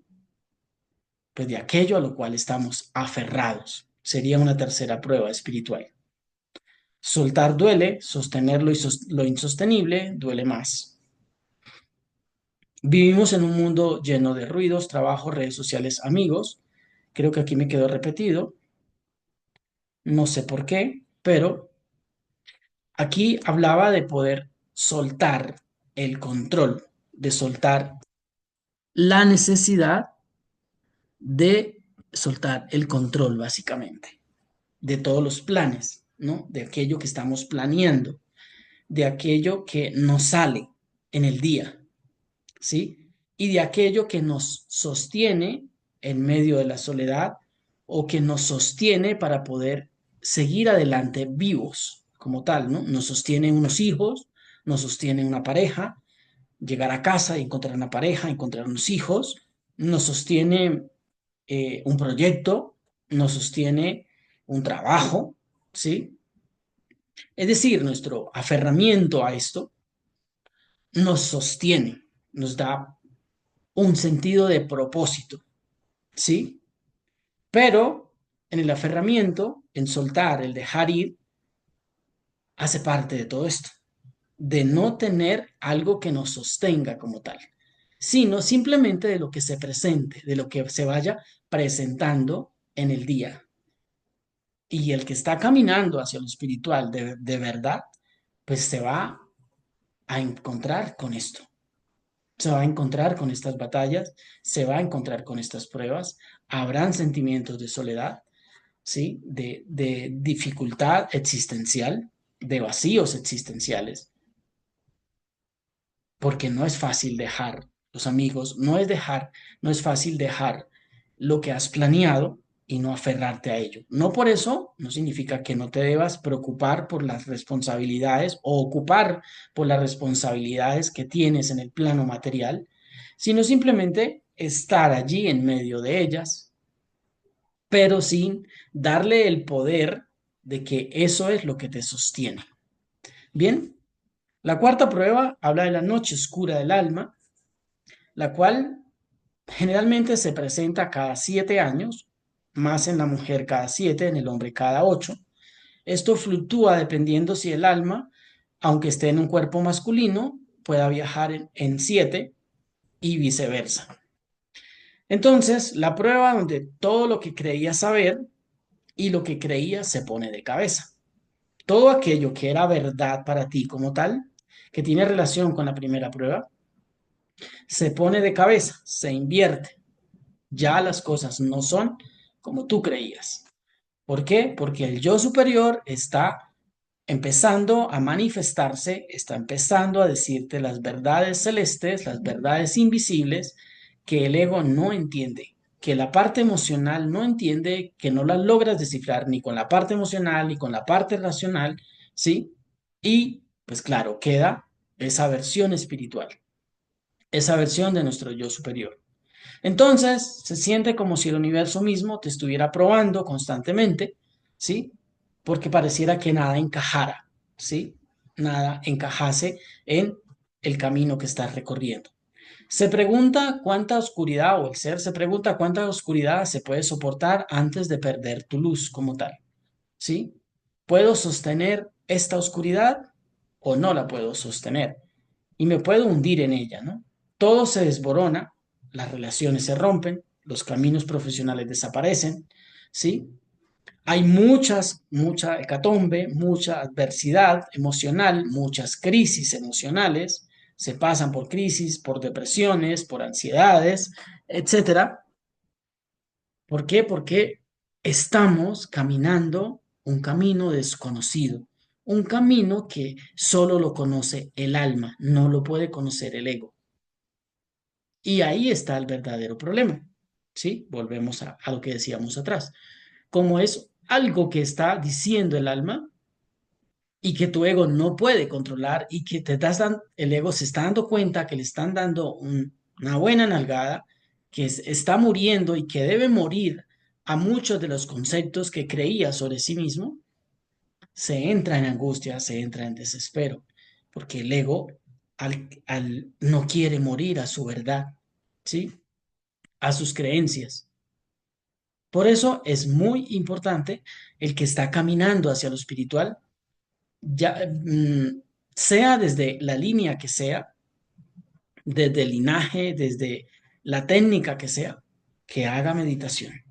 Pues de aquello a lo cual estamos aferrados. Sería una tercera prueba espiritual. Soltar duele, sostenerlo y lo insostenible duele más. Vivimos en un mundo lleno de ruidos, trabajo, redes sociales, amigos. Creo que aquí me quedó repetido. No sé por qué, pero aquí hablaba de poder soltar el control, de soltar la necesidad de soltar el control, básicamente, de todos los planes, ¿no? De aquello que estamos planeando, de aquello que nos sale en el día, ¿sí? Y de aquello que nos sostiene en medio de la soledad o que nos sostiene para poder seguir adelante vivos como tal, ¿no? Nos sostiene unos hijos, nos sostiene una pareja, llegar a casa y encontrar una pareja, encontrar unos hijos, nos sostiene un proyecto, nos sostiene un trabajo, ¿sí? Es decir, nuestro aferramiento a esto nos sostiene, nos da un sentido de propósito, ¿sí? Pero en el aferramiento, en soltar, el dejar ir, hace parte de todo esto, de no tener algo que nos sostenga como tal, sino simplemente de lo que se presente, de lo que se vaya presentando en el día. Y el que está caminando hacia lo espiritual de verdad, pues se va a encontrar con esto. Se va a encontrar con estas batallas, se va a encontrar con estas pruebas, habrán sentimientos de soledad, ¿sí? De dificultad existencial, de vacíos existenciales, porque no es fácil dejar los amigos, no es fácil dejar lo que has planeado y no aferrarte a ello. No por eso, no significa que no te debas preocupar por las responsabilidades o ocupar por las responsabilidades que tienes en el plano material, sino simplemente estar allí en medio de ellas, pero sin darle el poder de que eso es lo que te sostiene. Bien, la cuarta prueba habla de la noche oscura del alma, la cual generalmente se presenta cada 7 años, más en la mujer cada 7, en el hombre cada 8. Esto fluctúa dependiendo si el alma, aunque esté en un cuerpo masculino, pueda viajar en 7 y viceversa. Entonces, la prueba donde todo lo que creía saber y lo que creía se pone de cabeza. Todo aquello que era verdad para ti como tal, que tiene relación con la primera prueba, se pone de cabeza, se invierte. Ya las cosas no son como tú creías. ¿Por qué? Porque el yo superior está empezando a manifestarse, está empezando a decirte las verdades celestes, las verdades invisibles que el ego no entiende, que la parte emocional no entiende, que no las logras descifrar ni con la parte emocional ni con la parte racional, ¿sí? Y pues claro, queda esa versión espiritual, esa versión de nuestro yo superior. Entonces, se siente como si el universo mismo te estuviera probando constantemente, ¿sí? Porque pareciera que nada encajara, ¿sí? Nada encajase en el camino que estás recorriendo. Se pregunta cuánta oscuridad, o el ser se pregunta cuánta oscuridad se puede soportar antes de perder tu luz como tal, ¿sí? ¿Puedo sostener esta oscuridad o no la puedo sostener? Y me puedo hundir en ella, ¿no? Todo se desborona, las relaciones se rompen, los caminos profesionales desaparecen, ¿sí? Hay mucha hecatombe, mucha adversidad emocional, muchas crisis emocionales, se pasan por crisis, por depresiones, por ansiedades, etcétera. ¿Por qué? Porque estamos caminando un camino desconocido, un camino que solo lo conoce el alma, no lo puede conocer el ego. Y ahí está el verdadero problema, ¿sí? Volvemos a lo que decíamos atrás. Como es algo que está diciendo el alma y que tu ego no puede controlar y que el ego se está dando cuenta que le están dando una buena nalgada, que está muriendo y que debe morir a muchos de los conceptos que creía sobre sí mismo, se entra en angustia, se entra en desespero, porque el ego no quiere morir a su verdad, ¿sí? A sus creencias. Por eso es muy importante el que está caminando hacia lo espiritual, ya, sea desde la línea que sea, desde el linaje, desde la técnica que haga meditación,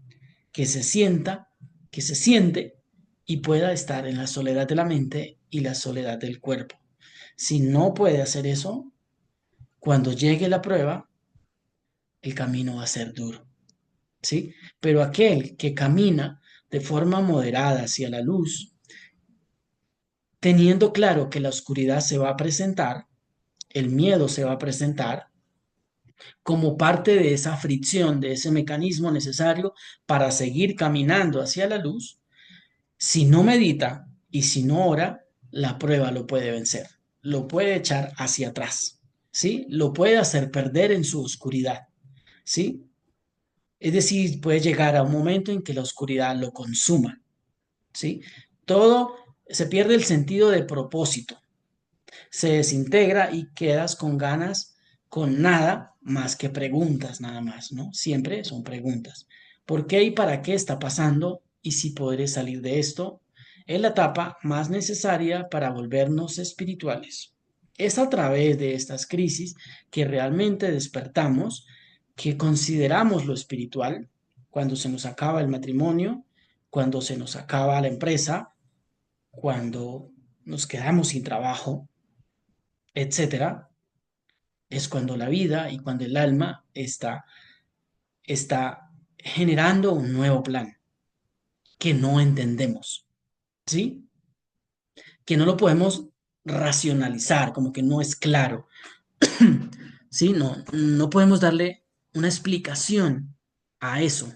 que se sienta, que se siente y pueda estar en la soledad de la mente y la soledad del cuerpo. Si no puede hacer eso, cuando llegue la prueba, el camino va a ser duro, ¿sí? Pero aquel que camina de forma moderada hacia la luz, teniendo claro que la oscuridad se va a presentar, el miedo se va a presentar como parte de esa fricción, de ese mecanismo necesario para seguir caminando hacia la luz. Si no medita y si no ora, la prueba lo puede vencer, lo puede echar hacia atrás, ¿sí? Lo puede hacer perder en su oscuridad, ¿sí? Es decir, puede llegar a un momento en que la oscuridad lo consuma, ¿sí? Todo se pierde el sentido de propósito, se desintegra y quedas con ganas, con nada más que preguntas nada más, ¿no? Siempre son preguntas. ¿Por qué y para qué está pasando? ¿Y si podré salir de esto? Es la etapa más necesaria para volvernos espirituales. Es a través de estas crisis que realmente despertamos, que consideramos lo espiritual, cuando se nos acaba el matrimonio, cuando se nos acaba la empresa, cuando nos quedamos sin trabajo, etcétera, es cuando la vida y cuando el alma está generando un nuevo plan que no entendemos, ¿sí? Que no lo podemos racionalizar, como que no es claro, ¿sí? No podemos darle una explicación a eso.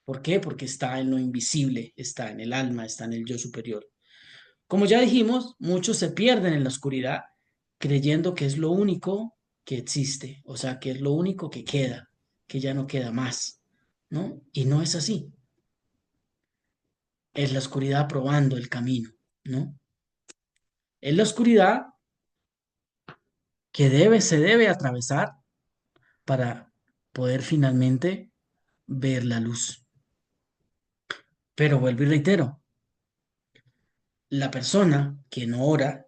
¿Por qué? Porque está en lo invisible, está en el alma, está en el yo superior. Como ya dijimos, muchos se pierden en la oscuridad creyendo que es lo único que existe, o sea, que es lo único que queda, que ya no queda más, ¿no? Y no es así. Es la oscuridad probando el camino, ¿no? Es la oscuridad que se debe atravesar para poder finalmente ver la luz. Pero vuelvo y reitero, la persona que no ora,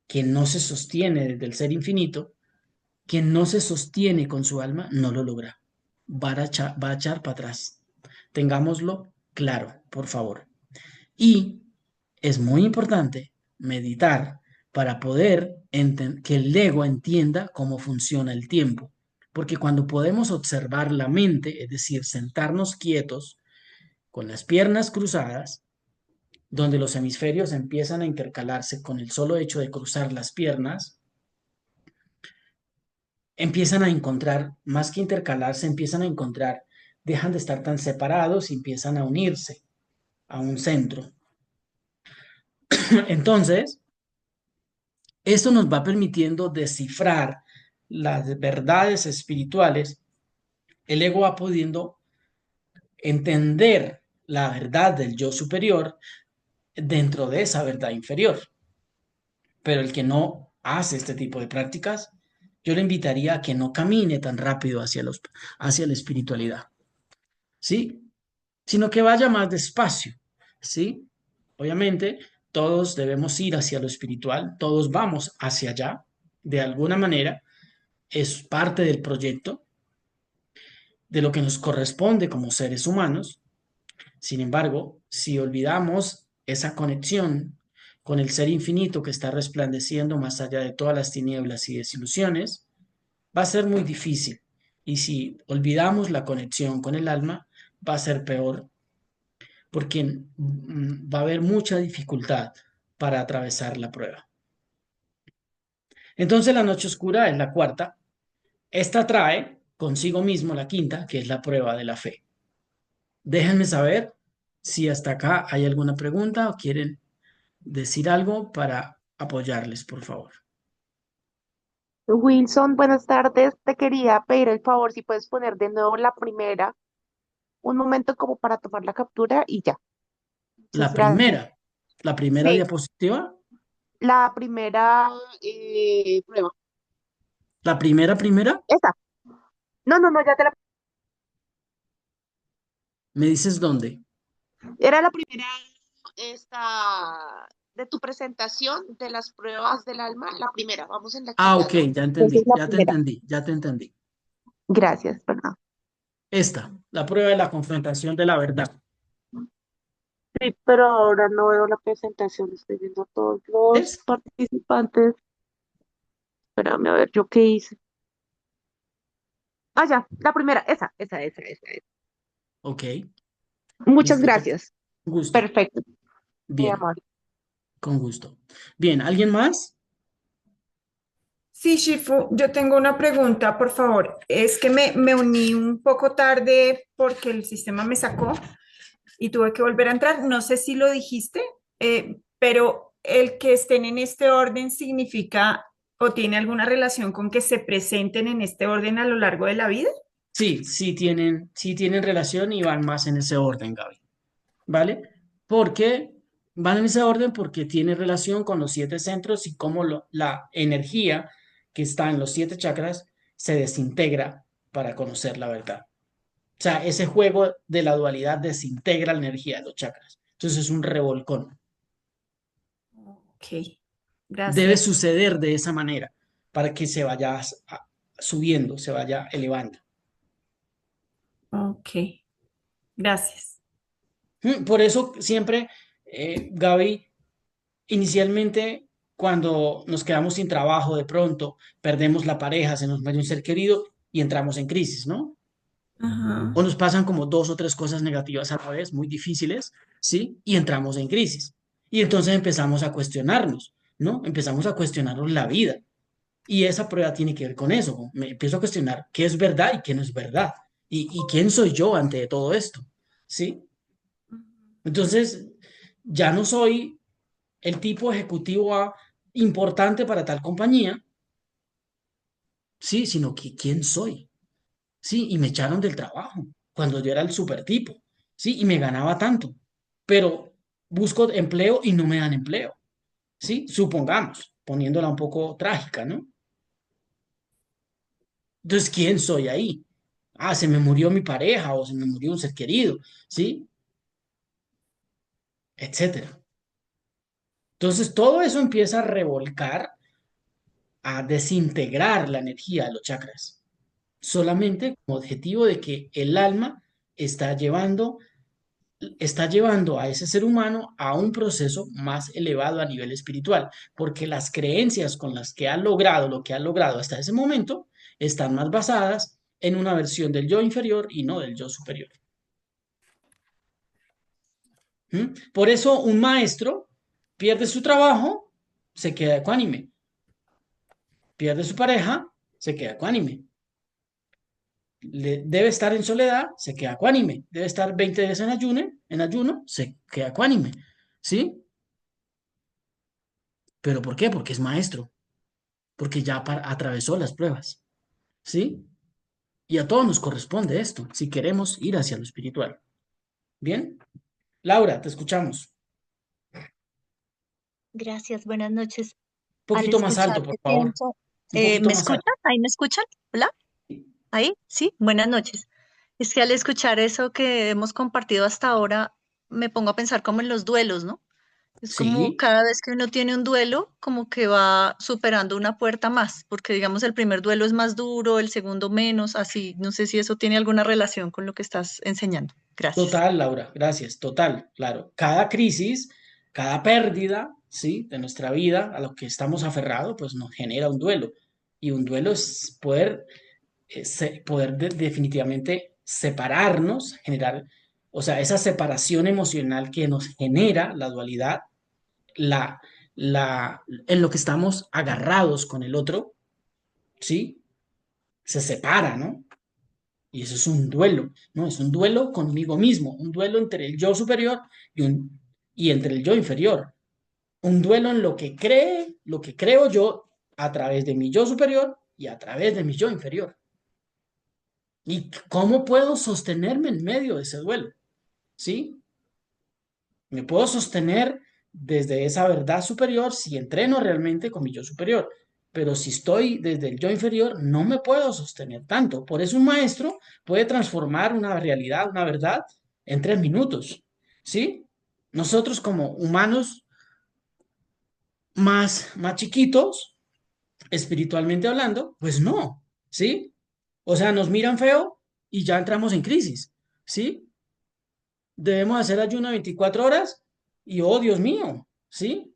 que no se sostiene desde el ser infinito, quien no se sostiene con su alma no lo logra. Va a echar para atrás. Tengámoslo claro, por favor. Y es muy importante meditar para poder que el ego entienda cómo funciona el tiempo. Porque cuando podemos observar la mente, es decir, sentarnos quietos con las piernas cruzadas, donde los hemisferios empiezan a intercalarse con el solo hecho de cruzar las piernas, empiezan a encontrar, más que intercalarse, empiezan a encontrar, dejan de estar tan separados y empiezan a unirse a un centro. Entonces, esto nos va permitiendo descifrar las verdades espirituales. El ego va pudiendo entender la verdad del yo superior dentro de esa verdad inferior. Pero el que no hace este tipo de prácticas, yo le invitaría a que no camine tan rápido hacia la espiritualidad, ¿sí? Sino que vaya más despacio, ¿sí? Obviamente, todos debemos ir hacia lo espiritual, todos vamos hacia allá, de alguna manera, es parte del proyecto, de lo que nos corresponde como seres humanos. Sin embargo, si olvidamos esa conexión con el ser infinito que está resplandeciendo más allá de todas las tinieblas y desilusiones, va a ser muy difícil. Y si olvidamos la conexión con el alma, va a ser peor porque va a haber mucha dificultad para atravesar la prueba. Entonces la noche oscura es la cuarta. Esta trae consigo mismo la quinta, que es la prueba de la fe. Déjenme saber si hasta acá hay alguna pregunta o quieren decir algo para apoyarles, por favor. Wilson, buenas tardes. Te quería pedir el favor si puedes poner de nuevo la primera, un momento como para tomar la captura y ya. La Muchas gracias. primera, la primera Sí, diapositiva, la primera prueba. la primera, Esta. No, no, no, ya te la. ¿Me dices dónde? Era la primera esta, de tu presentación de las pruebas del alma, la primera, vamos en la Ah, quinta, ok, ¿no? ya Esa es entendí, la ya te primera. entendí, ya te entendí. Gracias, perdón. Esta, la prueba de la confrontación de la verdad. Sí, pero ahora no veo la presentación, estoy viendo a todos los ¿Es? participantes. Espérame a ver, ¿yo qué hice? Ah, ya, la primera, esa. Ok, Muchas listo, con gracias. gusto. Perfecto, muy Bien, amable. con gusto. Bien, ¿alguien más? Sí, Shifu, yo tengo una pregunta, por favor. Es que me uní un poco tarde porque el sistema me sacó y tuve que volver a entrar. No sé si lo dijiste, pero el que estén en este orden significa o tiene alguna relación con que se presenten en este orden a lo largo de la vida. Sí, sí tienen relación y van más en ese orden, Gaby. ¿Vale? Porque van en ese orden porque tiene relación con los siete centros y cómo la energía que está en los siete chakras se desintegra para conocer la verdad. O sea, ese juego de la dualidad desintegra la energía de los chakras. Entonces es un revolcón. Ok, Debe gracias. suceder de esa manera para que se vaya subiendo, se vaya elevando. Ok, gracias. Por eso siempre, Gaby, inicialmente, cuando nos quedamos sin trabajo, de pronto perdemos la pareja, se nos muere un ser querido y entramos en crisis, ¿no? Ajá. O nos pasan como dos o tres cosas negativas a la vez, muy difíciles, ¿sí? Y entramos en crisis. Y entonces empezamos a cuestionarnos, ¿no? Empezamos a cuestionarnos la vida. Y esa prueba tiene que ver con eso. Me empiezo a cuestionar qué es verdad y qué no es verdad. Y quién soy yo ante todo esto, ¿sí? Entonces, ya no soy el tipo ejecutivo importante para tal compañía, sí, sino que quién soy, sí, y me echaron del trabajo cuando yo era el super tipo, sí, y me ganaba tanto, pero busco empleo y no me dan empleo, sí, supongamos, poniéndola un poco trágica, ¿no? Entonces, ¿quién soy ahí? Ah, se me murió mi pareja o se me murió un ser querido, sí, etcétera. Entonces, todo eso empieza a revolcar, a desintegrar la energía de los chakras, solamente con objetivo de que el alma está llevando, está llevando a ese ser humano a un proceso más elevado a nivel espiritual, porque las creencias con las que ha logrado lo que ha logrado hasta ese momento están más basadas en una versión del yo inferior y no del yo superior. Por eso un maestro pierde su trabajo, se queda ecuánime, pierde su pareja, se queda ecuánime, debe estar en soledad, se queda ecuánime. Debe estar 20 días en ayuno, se queda ecuánime. ¿Sí? ¿Pero por qué? Porque es maestro, porque ya atravesó las pruebas. ¿Sí? Y a todos nos corresponde esto, si queremos ir hacia lo espiritual. ¿Bien? Laura, te escuchamos. Gracias, buenas noches. Un Al poquito más alto, por escucharte favor. pienso, Un poquito ¿me más alto. escuchan? ¿Ahí me escuchan? ¿Hola? ¿Ahí? Sí, buenas noches. Es que al escuchar eso que hemos compartido hasta ahora, me pongo a pensar como en los duelos, ¿no? Es como Sí, cada vez que uno tiene un duelo, como que va superando una puerta más, porque digamos el primer duelo es más duro, el segundo menos, así. No sé si eso tiene alguna relación con lo que estás enseñando. Gracias. total, Laura, gracias, total, claro. Cada crisis, cada pérdida, ¿sí? De nuestra vida, a lo que estamos aferrados, pues nos genera un duelo. Y un duelo es poder poder definitivamente separarnos, generar, o sea, esa separación emocional que nos genera la dualidad, la, en lo que estamos agarrados con el otro, ¿sí? Se separa, ¿no? Y eso es un duelo, ¿no? Es un duelo conmigo mismo, un duelo entre el yo superior y entre el yo inferior, un duelo en lo que creo yo a través de mi yo superior y a través de mi yo inferior. ¿Y cómo puedo sostenerme en medio de ese duelo? ¿Sí? Me puedo sostener desde esa verdad superior si entreno realmente con mi yo superior. Pero si estoy desde el yo inferior, no me puedo sostener tanto. Por eso un maestro puede transformar una realidad, una verdad, en 3 minutos, ¿sí? Nosotros como humanos más chiquitos, espiritualmente hablando, pues no, ¿sí? O sea, nos miran feo y ya entramos en crisis, ¿sí? Debemos hacer ayuno 24 horas y, oh, Dios mío, ¿sí?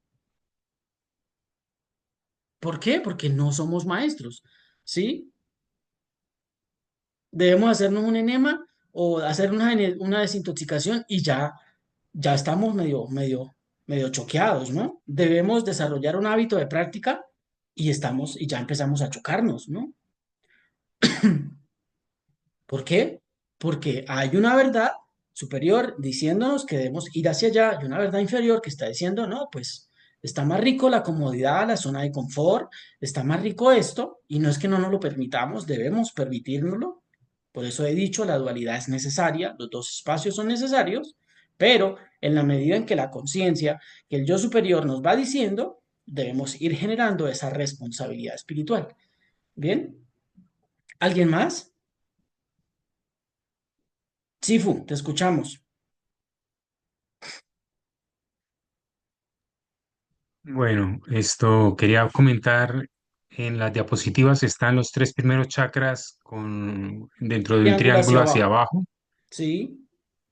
¿Por qué? Porque no somos maestros, ¿sí? Debemos hacernos un enema o hacer una desintoxicación y ya estamos medio choqueados, ¿no? Debemos desarrollar un hábito de práctica y ya empezamos a chocarnos, ¿no? ¿Por qué? Porque hay una verdad superior diciéndonos que debemos ir hacia allá y una verdad inferior que está diciendo, no, pues está más rico la comodidad, la zona de confort, está más rico esto y no es que no nos lo permitamos, debemos permitírnoslo. Por eso he dicho, la dualidad es necesaria, los dos espacios son necesarios, pero en la medida en que la conciencia, que el yo superior nos va diciendo, debemos ir generando esa responsabilidad espiritual. ¿Bien? ¿Alguien más? Sifu, te escuchamos. Bueno, esto quería comentar, en las diapositivas están los tres primeros chakras dentro de un Triángulo hacia triángulo hacia abajo. abajo. Sí,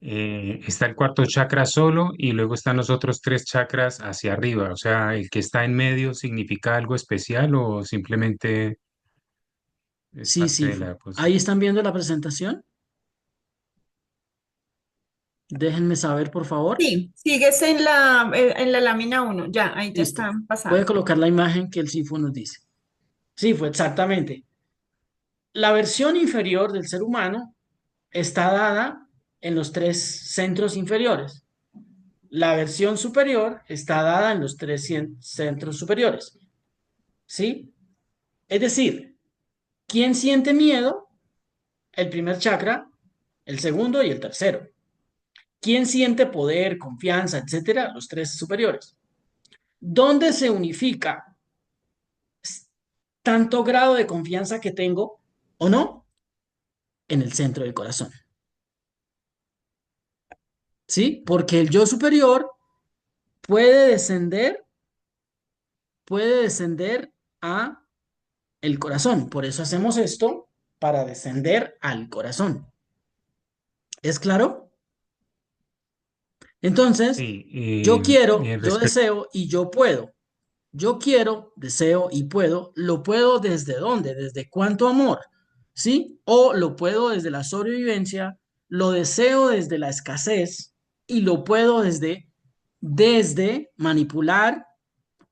Está el cuarto chakra solo y luego están los otros tres chakras hacia arriba. O sea, ¿el que está en medio significa algo especial o simplemente es sí, parte de la Sifu. diapositiva? Ahí están viendo la presentación. Déjenme saber, por favor. Sí, sigues en la lámina uno. Ya, ahí te Listo. están Puede pasando. colocar la imagen que el Sifu nos dice. Sifu, exactamente. La versión inferior del ser humano está dada en los tres centros inferiores. La versión superior está dada en los tres centros superiores. ¿Sí? Es decir, ¿quién siente miedo? El primer chakra, el segundo y el tercero. ¿Quién siente poder, confianza, etcétera? Los tres superiores. ¿Dónde se unifica tanto grado de confianza que tengo o no? En el centro del corazón. ¿Sí? Porque el yo superior puede descender, puede descender a el corazón. Por eso hacemos esto para descender al corazón. ¿Es claro? Entonces, Sí, yo quiero, yo respecto. deseo y yo puedo. Yo quiero, deseo y puedo. ¿Lo puedo desde dónde? ¿Desde cuánto amor? ¿Sí? O lo puedo desde la sobrevivencia, lo deseo desde la escasez y lo puedo desde manipular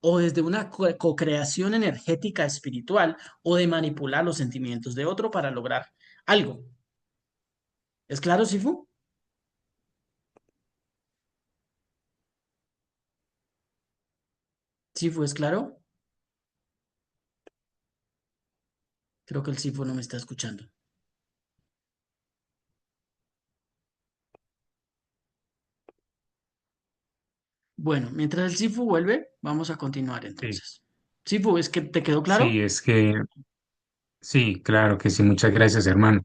o desde una co-creación energética espiritual o de manipular los sentimientos de otro para lograr algo. ¿Es claro, Sifu? ¿Sifu es claro? Creo que el Sifu no me está escuchando. Bueno, mientras el Sifu vuelve, vamos a continuar Sí, entonces. Sifu, ¿es que te quedó sí, claro? es que sí, claro que sí, muchas gracias, hermano.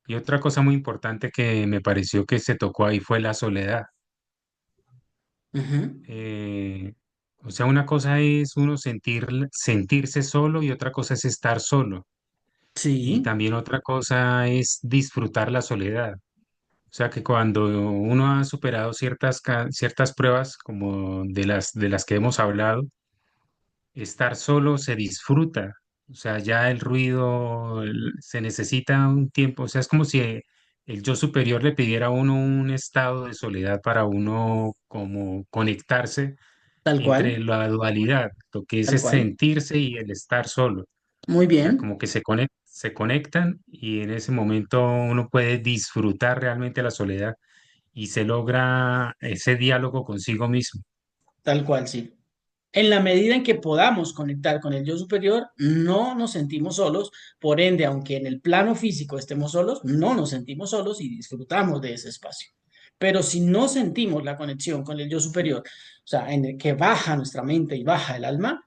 Y otra cosa muy importante que me pareció que se tocó ahí fue la soledad. Ujú. Eh, o sea, una cosa es uno sentirse solo y otra cosa es estar solo. Y Sí, también otra cosa es disfrutar la soledad. O sea, que cuando uno ha superado ciertas pruebas, como de las que hemos hablado, estar solo se disfruta. O sea, ya el ruido, se necesita un tiempo. O sea, es como si el yo superior le pidiera a uno un estado de soledad para uno como conectarse tal entre cual, la dualidad, lo que es tal cual. sentirse y el estar solo. Muy O sea, bien, como que se conectan y en ese momento uno puede disfrutar realmente la soledad y se logra ese diálogo consigo mismo. tal cual, sí. En la medida en que podamos conectar con el yo superior, no nos sentimos solos, por ende, aunque en el plano físico estemos solos, no nos sentimos solos y disfrutamos de ese espacio. Pero si no sentimos la conexión con el yo superior, o sea, en el que baja nuestra mente y baja el alma,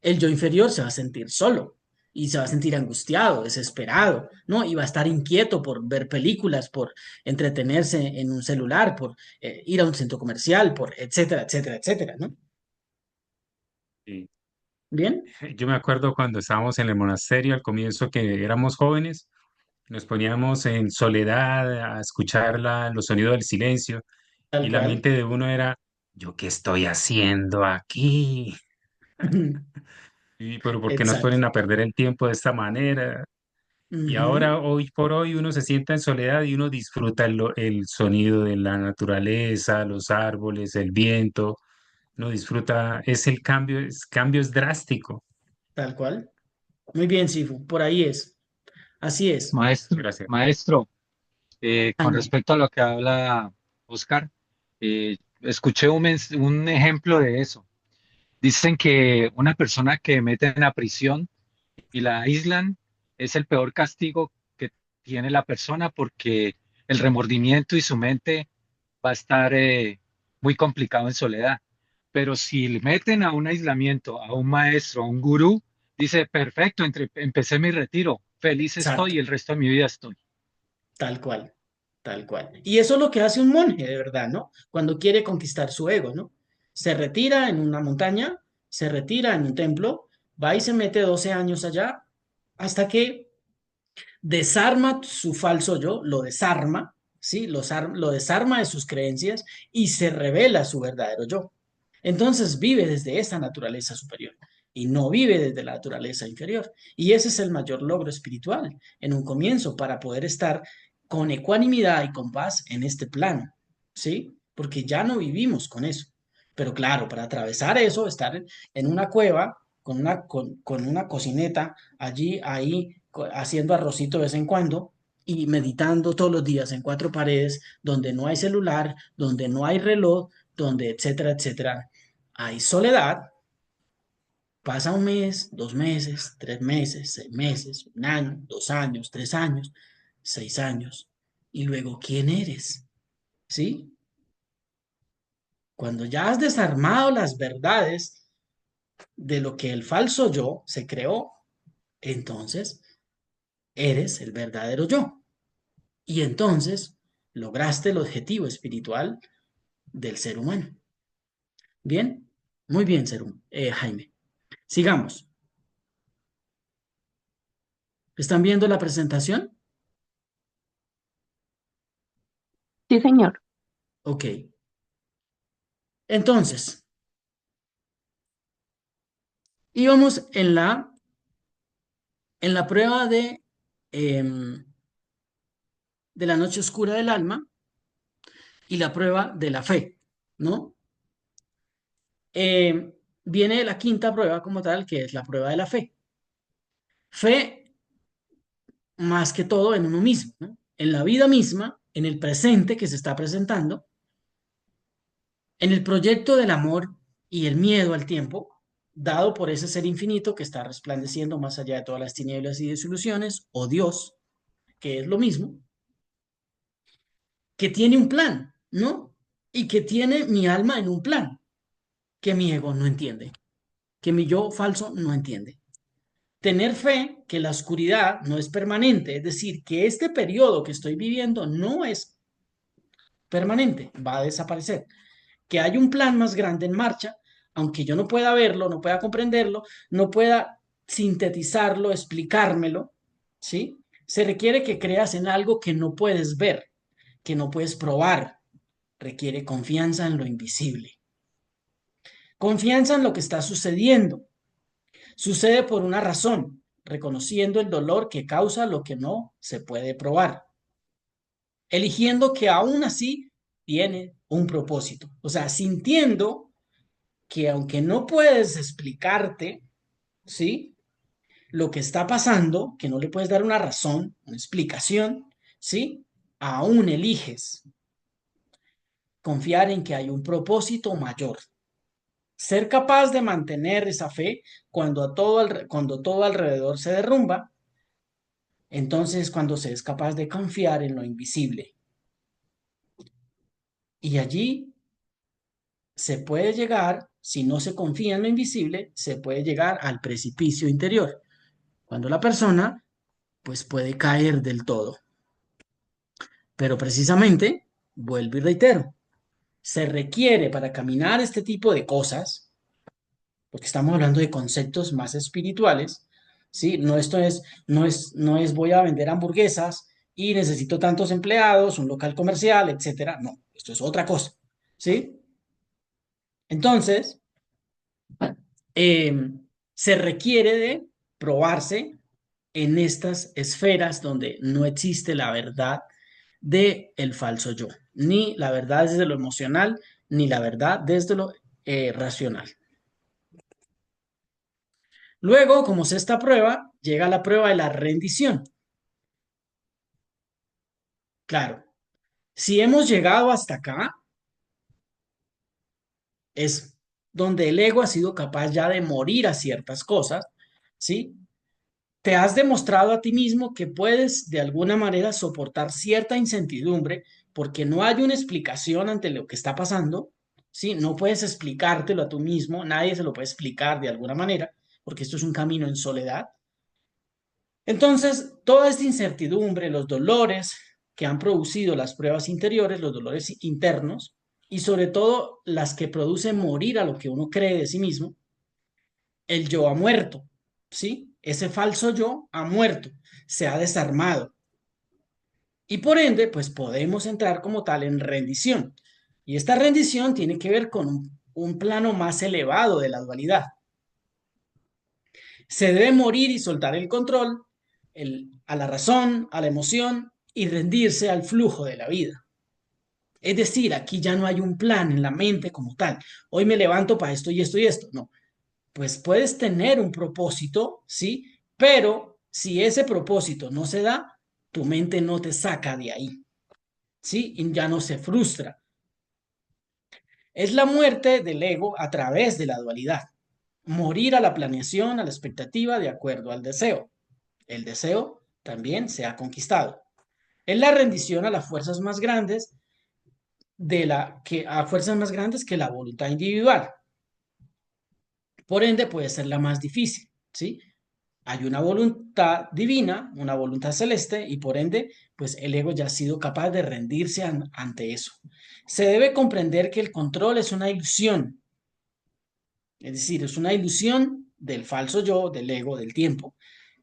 el yo inferior se va a sentir solo. y se va a sentir angustiado, desesperado, ¿no? Y va a estar inquieto por ver películas, por entretenerse en un celular, por ir a un centro comercial, por etcétera, etcétera, etcétera, ¿no? Y Bien, yo me acuerdo cuando estábamos en el monasterio al comienzo que éramos jóvenes, nos poníamos en soledad a escuchar los sonidos del silencio tal y la cual. mente de uno era, ¿yo qué estoy haciendo aquí? Y pero ¿por qué nos Exacto. ponen a perder el tiempo de esta manera? Y Ujú. ahora, hoy por hoy, uno se sienta en soledad y uno disfruta el sonido de la naturaleza, los árboles, el viento, uno disfruta, es el cambio, cambio es drástico. Tal cual. Muy bien, Sifu, por ahí es. Así es. Gracias. Maestro, con Jaime. respecto a lo que habla Oscar, escuché un ejemplo de eso. Dicen que una persona que meten a prisión y la aíslan es el peor castigo que tiene la persona porque el remordimiento y su mente va a estar muy complicado en soledad. Pero si le meten a un aislamiento, a un maestro, a un gurú, dice, perfecto, empecé mi retiro, feliz estoy Exacto. y el resto de mi vida estoy. Tal cual. Tal cual. Y eso es lo que hace un monje, de verdad, ¿no? Cuando quiere conquistar su ego, ¿no? Se retira en una montaña, se retira en un templo, va y se mete 12 años allá, hasta que desarma su falso yo, lo desarma, ¿sí? Lo desarma de sus creencias y se revela su verdadero yo. Entonces vive desde esa naturaleza superior y no vive desde la naturaleza inferior. Y ese es el mayor logro espiritual en un comienzo para poder estar con ecuanimidad y con paz en este plano, ¿sí? Porque ya no vivimos con eso. Pero claro, para atravesar eso, estar en una cueva con una cocineta allí, ahí, haciendo arrocito de vez en cuando y meditando todos los días en cuatro paredes, donde no hay celular, donde no hay reloj, donde etcétera, etcétera. Hay soledad, pasa un mes, 2 meses, 3 meses, 6 meses, un año, 2 años, 3 años, 6 años. Y luego, ¿quién eres? ¿Sí? Cuando ya has desarmado las verdades de lo que el falso yo se creó, entonces eres el verdadero yo. Y entonces lograste el objetivo espiritual del ser humano. Bien, muy bien, Jaime. Sigamos. ¿Están viendo la presentación? Sí, señor. Ok. Entonces, íbamos en la prueba de la noche oscura del alma y la prueba de la fe, ¿no? Viene la quinta prueba como tal, que es la prueba de la fe. Fe más que todo en uno mismo, ¿no? En la vida misma, en el presente que se está presentando, en el proyecto del amor y el miedo al tiempo, dado por ese ser infinito que está resplandeciendo más allá de todas las tinieblas y desilusiones, o Dios, que es lo mismo, que tiene un plan, ¿no? Y que tiene mi alma en un plan que mi ego no entiende, que mi yo falso no entiende. Tener fe que la oscuridad no es permanente, es decir, que este periodo que estoy viviendo no es permanente, va a desaparecer, que hay un plan más grande en marcha, aunque yo no pueda verlo, no pueda comprenderlo, no pueda sintetizarlo, explicármelo, ¿sí? Se requiere que creas en algo que no puedes ver, que no puedes probar, requiere confianza en lo invisible, confianza en lo que está sucediendo. Sucede por una razón, reconociendo el dolor que causa lo que no se puede probar, eligiendo que aún así tiene un propósito, o sea, sintiendo que aunque no puedes explicarte, ¿sí? Lo que está pasando, que no le puedes dar una razón, una explicación, ¿sí? Aún eliges confiar en que hay un propósito mayor. Ser capaz de mantener esa fe cuando todo alrededor se derrumba, entonces cuando se es capaz de confiar en lo invisible. Y allí se puede llegar, si no se confía en lo invisible, se puede llegar al precipicio interior. cuando la persona pues puede caer del todo. Pero precisamente, vuelvo y reitero, se requiere para caminar este tipo de cosas, porque estamos hablando de conceptos más espirituales, ¿sí? No es voy a vender hamburguesas y necesito tantos empleados, un local comercial, etcétera. No, esto es otra cosa, ¿sí? Entonces, se requiere de probarse en estas esferas donde no existe la verdad de el falso yo, ni la verdad desde lo emocional, ni la verdad desde lo racional. Luego, como se esta prueba, llega la prueba de la rendición. Claro, si hemos llegado hasta acá, es donde el ego ha sido capaz ya de morir a ciertas cosas, ¿sí? Te has demostrado a ti mismo que puedes de alguna manera soportar cierta incertidumbre porque no hay una explicación ante lo que está pasando, ¿sí? No puedes explicártelo a tú mismo, nadie se lo puede explicar de alguna manera, porque esto es un camino en soledad. Entonces, toda esta incertidumbre, los dolores que han producido las pruebas interiores, los dolores internos, y sobre todo las que producen morir a lo que uno cree de sí mismo, el yo ha muerto, ¿sí? Ese falso yo ha muerto, se ha desarmado. Y por ende, pues podemos entrar como tal en rendición. Y esta rendición tiene que ver con un plano más elevado de la dualidad. Se debe morir y soltar el control a la razón, a la emoción y rendirse al flujo de la vida. Es decir, aquí ya no hay un plan en la mente como tal. Hoy me levanto para esto y esto y esto. No, pues puedes tener un propósito, ¿sí? Pero si ese propósito no se da, tu mente no te saca de ahí, ¿sí? Y ya no se frustra. Es la muerte del ego a través de la dualidad. Morir a la planeación, a la expectativa, de acuerdo al deseo. El deseo también se ha conquistado. Es la rendición a las fuerzas más grandes a fuerzas más grandes que la voluntad individual. Por ende, puede ser la más difícil, ¿sí? Hay una voluntad divina, una voluntad celeste, y por ende, pues el ego ya ha sido capaz de rendirse ante eso. Se debe comprender que el control es una ilusión, es decir, es una ilusión del falso yo, del ego, del tiempo.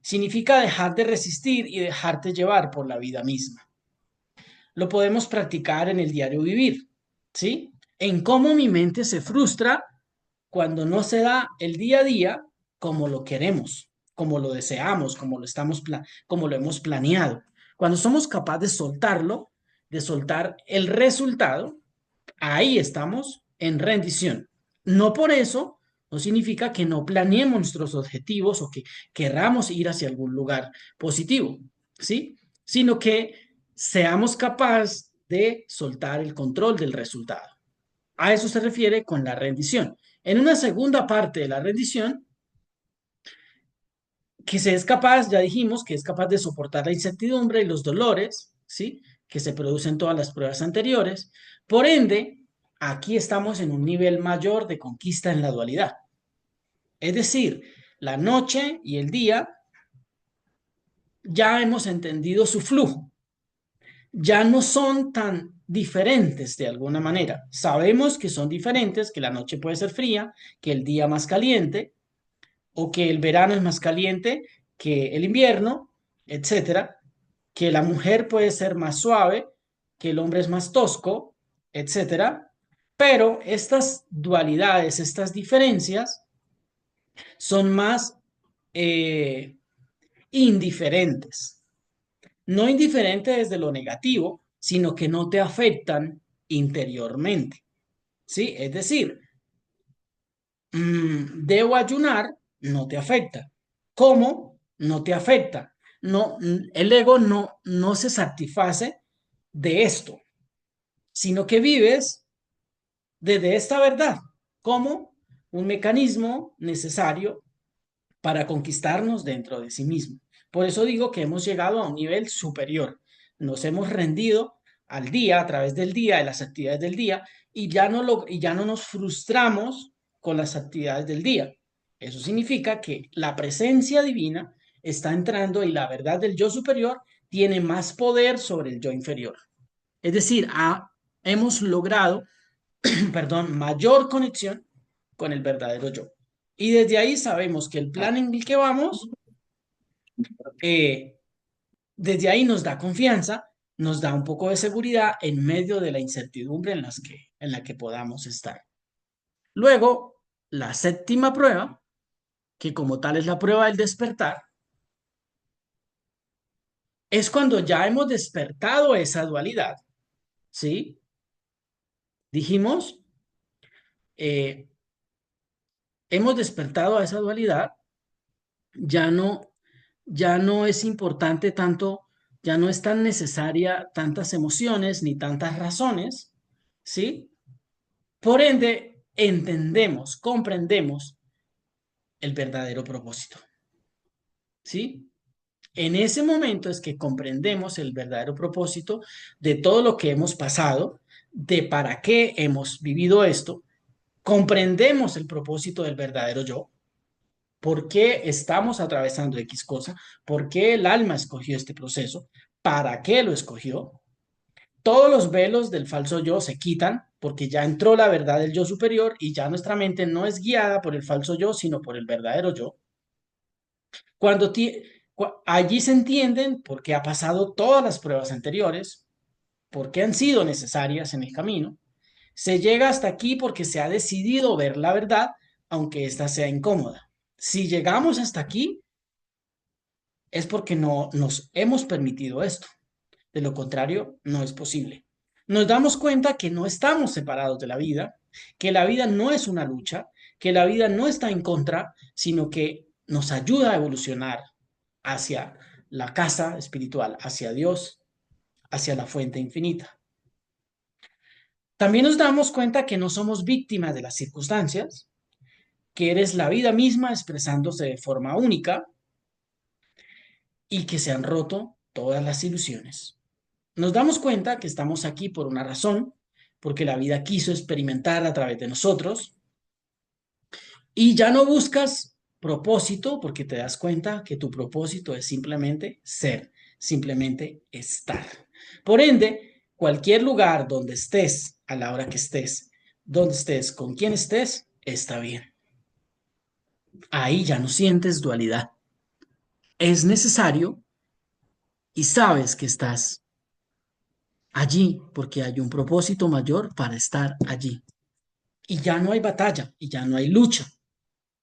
Significa dejar de resistir y dejarte llevar por la vida misma. Lo podemos practicar en el diario vivir, ¿sí? En cómo mi mente se frustra cuando no se da el día a día como lo queremos, como lo deseamos, como lo hemos planeado. Cuando somos capaces de soltarlo, de soltar el resultado, ahí estamos en rendición. No por eso no significa que no planeemos nuestros objetivos o que queramos ir hacia algún lugar positivo, ¿sí? Sino que seamos capaces de soltar el control del resultado. A eso se refiere con la rendición. En una segunda parte de la rendición, que se es capaz, ya dijimos, que es capaz de soportar la incertidumbre y los dolores, ¿sí? Que se producen todas las pruebas anteriores. Por ende, aquí estamos en un nivel mayor de conquista en la dualidad. Es decir, la noche y el día ya hemos entendido su flujo. Ya no son tan diferentes de alguna manera. Sabemos que son diferentes, que la noche puede ser fría, que el día más caliente, o que el verano es más caliente que el invierno, etcétera, que la mujer puede ser más suave, que el hombre es más tosco, etcétera. Pero estas dualidades, estas diferencias, son más indiferentes. No indiferentes desde lo negativo, sino que no te afectan interiormente. ¿Sí? Es decir, debo ayunar, no te afecta. ¿Cómo? No te afecta. No, el ego no se satisface de esto, sino que vives desde esta verdad como un mecanismo necesario para conquistarnos dentro de sí mismo. Por eso digo que hemos llegado a un nivel superior. Nos hemos rendido al día, a través del día, de las actividades del día, y ya no nos frustramos con las actividades del día. Eso significa que la presencia divina está entrando y la verdad del yo superior tiene más poder sobre el yo inferior. Es decir, hemos logrado, perdón, mayor conexión con el verdadero yo. Y desde ahí sabemos que el plan en el que vamos, desde ahí nos da confianza, nos da un poco de seguridad en medio de la incertidumbre en la que podamos estar. Luego, la séptima prueba, que como tal es la prueba del despertar, es cuando ya hemos despertado esa dualidad, ¿sí? Dijimos, eh, hemos despertado a esa dualidad, ya no es importante tanto, ya no es tan necesaria tantas emociones ni tantas razones, ¿sí? Por ende, entendemos, comprendemos el verdadero propósito, ¿sí? En ese momento es que comprendemos el verdadero propósito de todo lo que hemos pasado, de para qué hemos vivido esto, comprendemos el propósito del verdadero yo, por qué estamos atravesando X cosa, por qué el alma escogió este proceso, para qué lo escogió. Todos los velos del falso yo se quitan porque ya entró la verdad del yo superior y ya nuestra mente no es guiada por el falso yo, sino por el verdadero yo. Cuando allí se entienden por qué ha pasado todas las pruebas anteriores, por qué han sido necesarias en el camino. Se llega hasta aquí porque se ha decidido ver la verdad, aunque ésta sea incómoda. Si llegamos hasta aquí, es porque no nos hemos permitido esto. De lo contrario, no es posible. Nos damos cuenta que no estamos separados de la vida, que la vida no es una lucha, que la vida no está en contra, sino que nos ayuda a evolucionar hacia la casa espiritual, hacia Dios, hacia la fuente infinita. También nos damos cuenta que no somos víctimas de las circunstancias, que eres la vida misma expresándose de forma única y que se han roto todas las ilusiones. Nos damos cuenta que estamos aquí por una razón, porque la vida quiso experimentar a través de nosotros, y ya no buscas propósito porque te das cuenta que tu propósito es simplemente ser, simplemente estar. Por ende, cualquier lugar donde estés, a la hora que estés, donde estés, con quien estés, está bien. Ahí ya no sientes dualidad. Es necesario y sabes que estás allí porque hay un propósito mayor para estar allí. Y ya no hay batalla y ya no hay lucha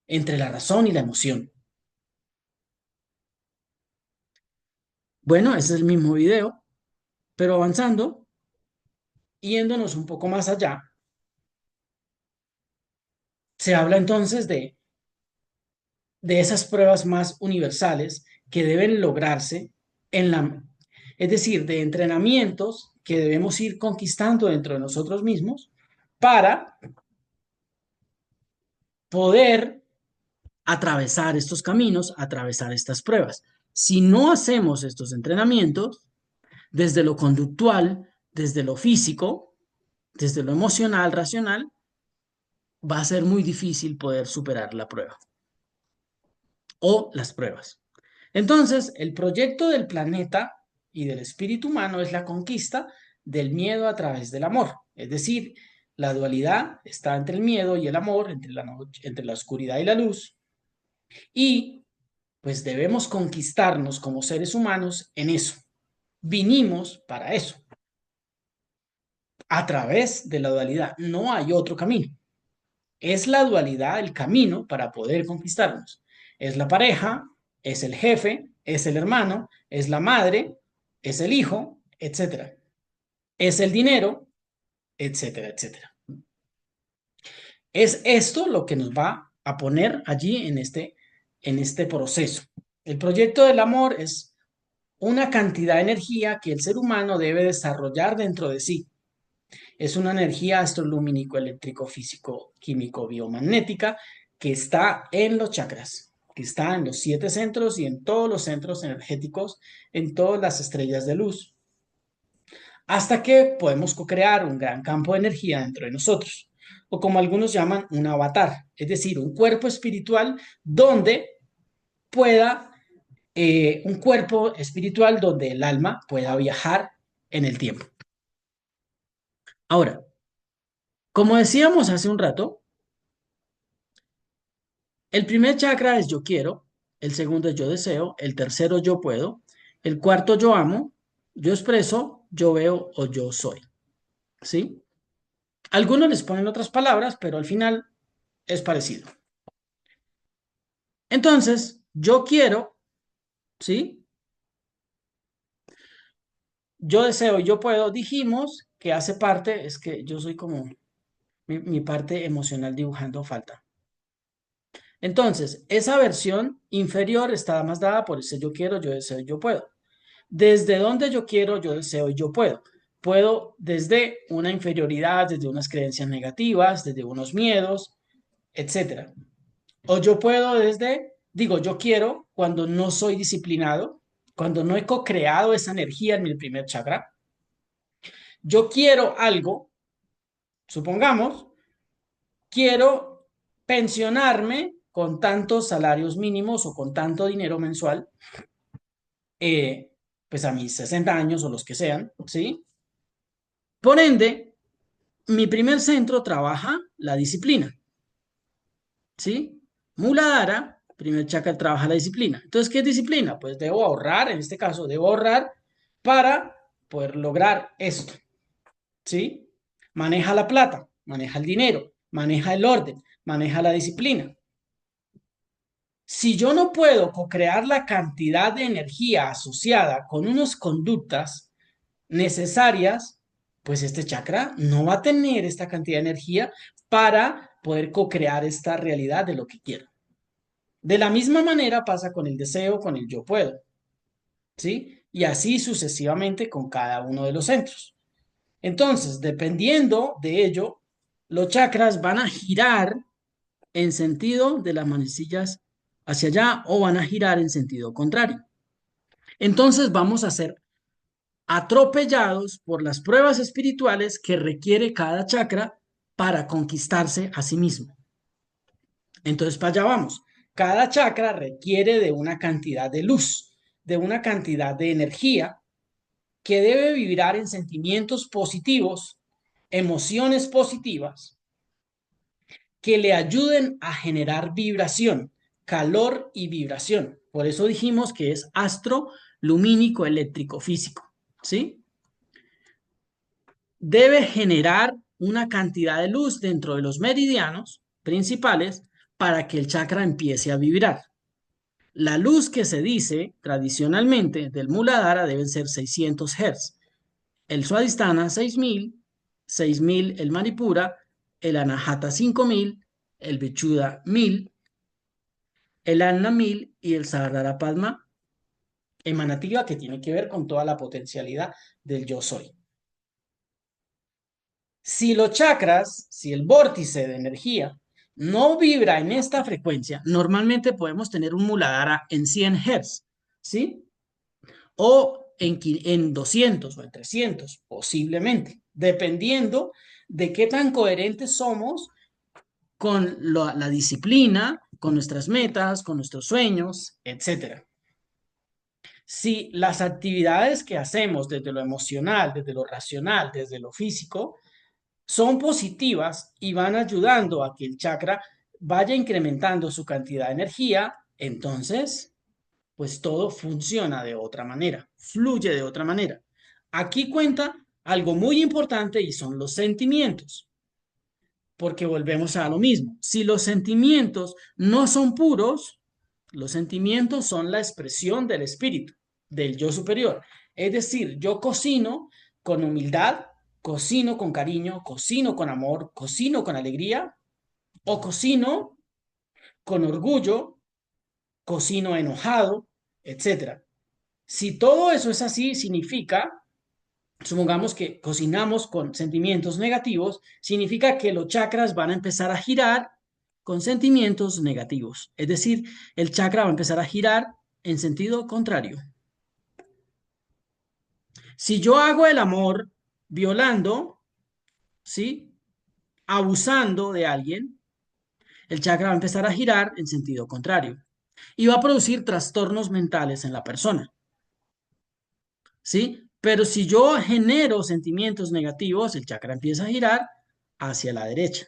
entre la razón y la emoción. Bueno, ese es el mismo video, pero avanzando, yéndonos un poco más allá, se habla entonces de esas pruebas más universales que deben lograrse es decir, de entrenamientos que debemos ir conquistando dentro de nosotros mismos para poder atravesar estos caminos, atravesar estas pruebas. Si no hacemos estos entrenamientos, desde lo conductual, desde lo físico, desde lo emocional, racional, va a ser muy difícil poder superar la prueba o las pruebas. Entonces, el proyecto del planeta y del espíritu humano es la conquista del miedo a través del amor. Es decir, la dualidad está entre el miedo y el amor, entre la oscuridad y la luz. Y pues debemos conquistarnos como seres humanos en eso. Vinimos para eso. A través de la dualidad. No hay otro camino. Es la dualidad el camino para poder conquistarnos. Es la pareja, es el jefe, es el hermano, es la madre, es el hijo, etcétera. Es el dinero, etcétera, etcétera. Es esto lo que nos va a poner allí en este proceso. El proyecto del amor es una cantidad de energía que el ser humano debe desarrollar dentro de sí. Es una energía astrolumínico, eléctrico, físico, químico, biomagnética que está en los chakras, que está en los 7 centros y en todos los centros energéticos, en todas las estrellas de luz, hasta que podemos co-crear un gran campo de energía dentro de nosotros, o como algunos llaman, un avatar, es decir, un cuerpo espiritual donde pueda un cuerpo espiritual donde el alma pueda viajar en el tiempo. Ahora, como decíamos hace un rato, el primer chakra es yo quiero, el segundo es yo deseo, el tercero yo puedo, el cuarto yo amo, yo expreso, yo veo o yo soy. ¿Sí? Algunos les ponen otras palabras, pero al final es parecido. Entonces, yo quiero, ¿sí? Yo deseo y yo puedo, dijimos que hace parte, es que yo soy como mi parte emocional dibujando falta. Entonces, esa versión inferior está más dada por ese yo quiero, yo deseo y yo puedo. Desde donde yo quiero, yo deseo y yo puedo. Puedo desde una inferioridad, desde unas creencias negativas, desde unos miedos, etcétera. O yo puedo desde, digo, yo quiero cuando no soy disciplinado, cuando no he co-creado esa energía en mi primer chakra. Yo quiero algo, supongamos, quiero pensionarme con tantos salarios mínimos o con tanto dinero mensual, pues a mis 60 años o los que sean, ¿sí? Por ende, mi primer centro trabaja la disciplina, ¿sí? Muladhara, primer chakra, trabaja la disciplina. Entonces, ¿qué es disciplina? Pues debo ahorrar, en este caso, debo ahorrar para poder lograr esto, ¿sí? Maneja la plata, maneja el dinero, maneja el orden, maneja la disciplina. Si yo no puedo co-crear la cantidad de energía asociada con unas conductas necesarias, pues este chakra no va a tener esta cantidad de energía para poder co-crear esta realidad de lo que quiero. De la misma manera pasa con el deseo, con el yo puedo, ¿sí? Y así sucesivamente con cada uno de los centros. Entonces, dependiendo de ello, los chakras van a girar en sentido de las manecillas hacia allá o van a girar en sentido contrario. Entonces vamos a ser atropellados por las pruebas espirituales que requiere cada chakra para conquistarse a sí mismo. Entonces, para allá vamos. Cada chakra requiere de una cantidad de luz, de una cantidad de energía que debe vibrar en sentimientos positivos, emociones positivas, que le ayuden a generar vibración, calor y vibración. Por eso dijimos que es astro lumínico eléctrico físico, ¿sí? Debe generar una cantidad de luz dentro de los meridianos principales para que el chakra empiece a vibrar. La luz que se dice tradicionalmente del Muladhara deben ser 600 Hz, el Swadhisthana 6000, 6000 el Manipura, el Anahata 5000, el Vichuddha 1000, el Anna 1000 y el Sahasrara Padma emanativa, que tiene que ver con toda la potencialidad del yo soy. Si los chakras, si el vórtice de energía no vibra en esta frecuencia, normalmente podemos tener un Muladhara en 100 Hz, ¿sí? O en 200 o en 300, posiblemente, dependiendo de qué tan coherentes somos con la disciplina, con nuestras metas, con nuestros sueños, etc. Si las actividades que hacemos desde lo emocional, desde lo racional, desde lo físico, son positivas y van ayudando a que el chakra vaya incrementando su cantidad de energía, entonces, pues todo funciona de otra manera, fluye de otra manera. Aquí cuenta algo muy importante y son los sentimientos, porque volvemos a lo mismo. Si los sentimientos no son puros, los sentimientos son la expresión del espíritu, del yo superior. Es decir, yo cocino con humildad, cocino con cariño, cocino con amor, cocino con alegría o cocino con orgullo, cocino enojado, etc. Si todo eso es así, significa, supongamos que cocinamos con sentimientos negativos, significa que los chakras van a empezar a girar con sentimientos negativos. Es decir, el chakra va a empezar a girar en sentido contrario. Si yo hago el amor violando, ¿sí? Abusando de alguien, el chakra va a empezar a girar en sentido contrario. y va a producir trastornos mentales en la persona, ¿sí? Pero si yo genero sentimientos negativos, el chakra empieza a girar hacia la derecha,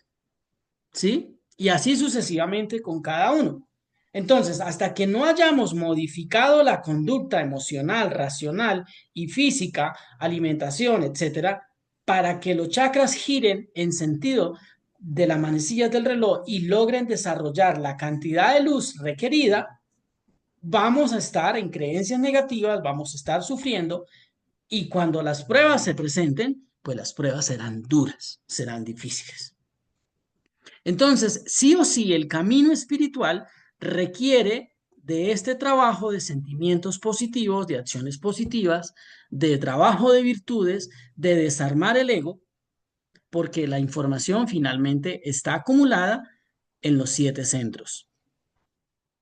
¿sí? Y así sucesivamente con cada uno. Entonces, hasta que no hayamos modificado la conducta emocional, racional y física, alimentación, etcétera, para que los chakras giren en sentido de las manecillas del reloj y logren desarrollar la cantidad de luz requerida, vamos a estar en creencias negativas, vamos a estar sufriendo, y cuando las pruebas se presenten, pues las pruebas serán duras, serán difíciles. Entonces, sí o sí, el camino espiritual requiere de este trabajo de sentimientos positivos, de acciones positivas, de trabajo de virtudes, de desarmar el ego, porque la información finalmente está acumulada en los 7 centros.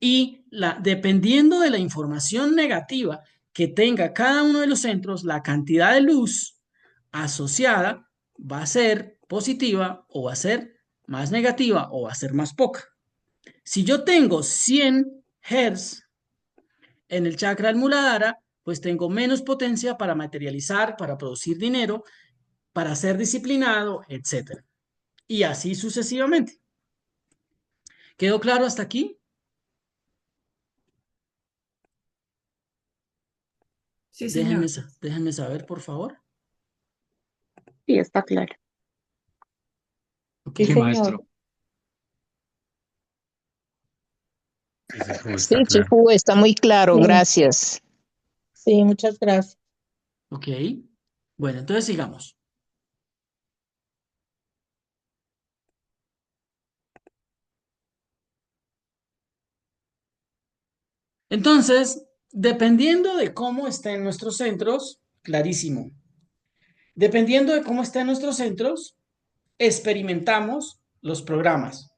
Y dependiendo de la información negativa que tenga cada uno de los centros, la cantidad de luz asociada va a ser positiva o va a ser más negativa o va a ser más poca. Si yo tengo 100 Hz en el chakra del Muladhara, pues tengo menos potencia para materializar, para producir dinero, para ser disciplinado, etc. Y así sucesivamente. ¿Quedó claro hasta aquí? Sí, señor. Déjenme saber, por favor. Sí, está claro. Ok. Sí, señor. maestro. Sí, sí, sí, está Sí, claro. Chifu, está muy claro, Sí. gracias. Sí, muchas gracias. Ok. Bueno, entonces sigamos. Entonces, dependiendo de cómo estén nuestros centros, clarísimo. Dependiendo de cómo estén nuestros centros, experimentamos los programas,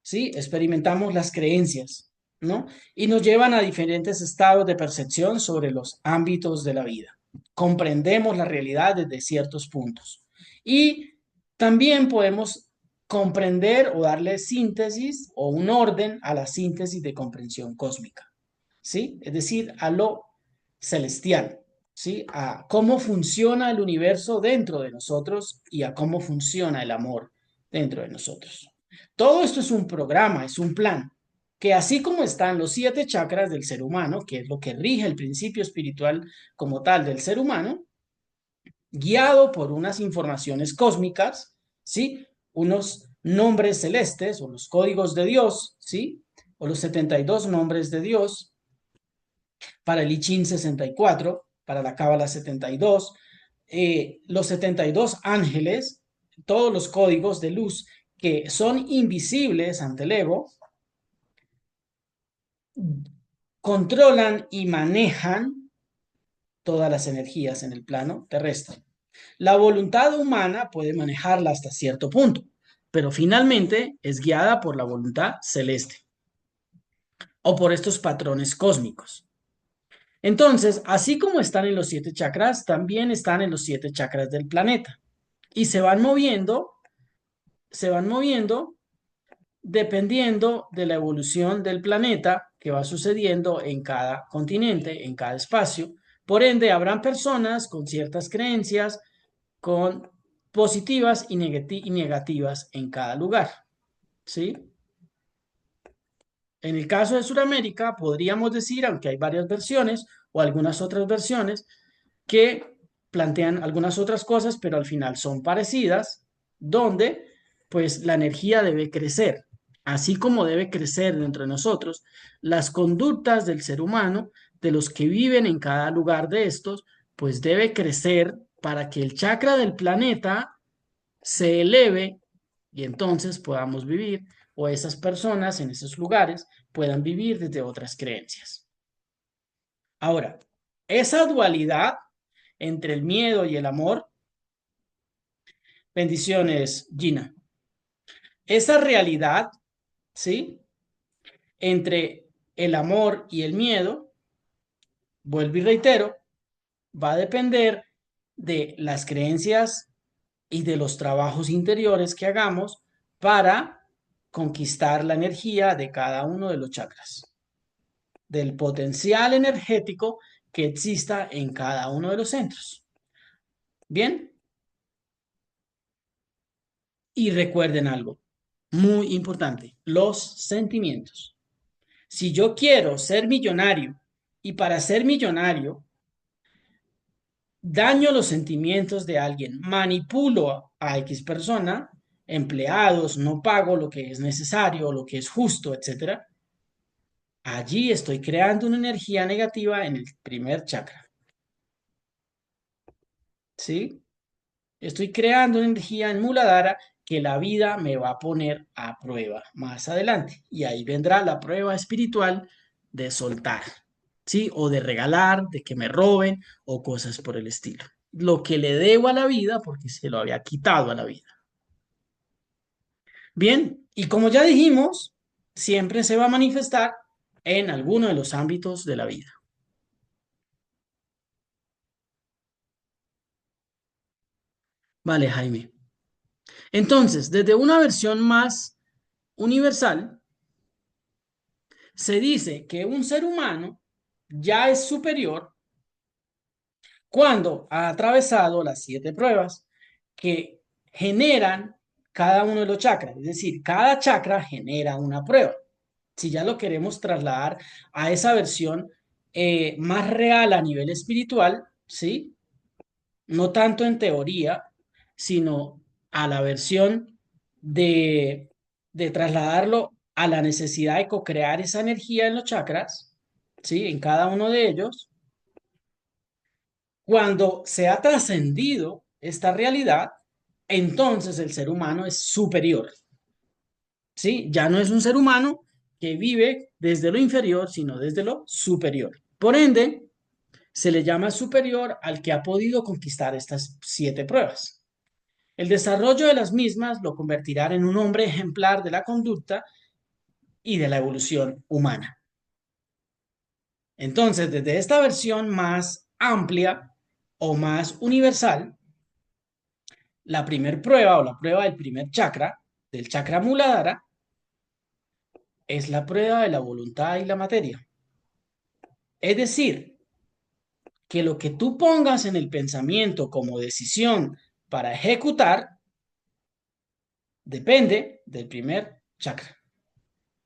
¿sí? Experimentamos las creencias, ¿no? Y nos llevan a diferentes estados de percepción sobre los ámbitos de la vida. Comprendemos la realidad desde ciertos puntos. Y también podemos comprender o darle síntesis o un orden a la síntesis de comprensión cósmica, ¿sí? Es decir, a lo celestial, ¿sí? A cómo funciona el universo dentro de nosotros y a cómo funciona el amor dentro de nosotros. Todo esto es un programa, es un plan, que así como están los 7 chakras del ser humano, que es lo que rige el principio espiritual como tal del ser humano, guiado por unas informaciones cósmicas, ¿sí? Unos nombres celestes o los códigos de Dios, ¿sí? O los 72 nombres de Dios, para el I Ching 64, para la Cábala 72, los 72 ángeles, todos los códigos de luz que son invisibles ante el ego, controlan y manejan todas las energías en el plano terrestre. La voluntad humana puede manejarla hasta cierto punto, pero finalmente es guiada por la voluntad celeste o por estos patrones cósmicos. Entonces, así como están en los 7 chakras, también están en los 7 chakras del planeta y se van moviendo dependiendo de la evolución del planeta que va sucediendo en cada continente, en cada espacio. Por ende, habrán personas con ciertas creencias, con positivas y negativas en cada lugar, ¿sí? En el caso de Sudamérica, podríamos decir, aunque hay varias versiones o algunas otras versiones, que plantean algunas otras cosas, pero al final son parecidas, donde pues la energía debe crecer, así como debe crecer dentro de nosotros las conductas del ser humano, de los que viven en cada lugar de estos, pues debe crecer para que el chakra del planeta se eleve y entonces podamos vivir, o esas personas en esos lugares puedan vivir desde otras creencias. Ahora, esa dualidad entre el miedo y el amor, bendiciones, Gina, esa realidad, ¿sí? Entre el amor y el miedo, vuelvo y reitero, va a depender de las creencias y de los trabajos interiores que hagamos para conquistar la energía de cada uno de los chakras, del potencial energético que exista en cada uno de los centros. ¿Bien? Y recuerden algo muy importante, los sentimientos. Si yo quiero ser millonario y para ser millonario daño los sentimientos de alguien, manipulo a X persona, empleados, no pago lo que es necesario, lo que es justo, etcétera, allí estoy creando una energía negativa en el primer chakra. ¿Sí? Estoy creando una energía en Muladhara que la vida me va a poner a prueba más adelante. Y ahí vendrá la prueba espiritual de soltar, ¿sí? O de regalar, de que me roben o cosas por el estilo. Lo que le debo a la vida porque se lo había quitado a la vida. Bien, y como ya dijimos, siempre se va a manifestar en alguno de los ámbitos de la vida. Vale, Jaime. Entonces, desde una versión más universal, se dice que un ser humano ya es superior cuando ha atravesado las 7 pruebas que generan cada uno de los chakras. Es decir, cada chakra genera una prueba. Si ya lo queremos trasladar a esa versión más real a nivel espiritual, ¿sí? No tanto en teoría, sino a la versión de trasladarlo a la necesidad de co-crear esa energía en los chakras, ¿sí? En cada uno de ellos. Cuando se ha trascendido esta realidad, entonces el ser humano es superior, ¿sí? Ya no es un ser humano que vive desde lo inferior, sino desde lo superior. Por ende, se le llama superior al que ha podido conquistar estas 7 pruebas. El desarrollo de las mismas lo convertirá en un hombre ejemplar de la conducta y de la evolución humana. Entonces, desde esta versión más amplia o más universal, la primer prueba o la prueba del primer chakra, del chakra Muladhara, es la prueba de la voluntad y la materia. Es decir, que lo que tú pongas en el pensamiento como decisión para ejecutar depende del primer chakra.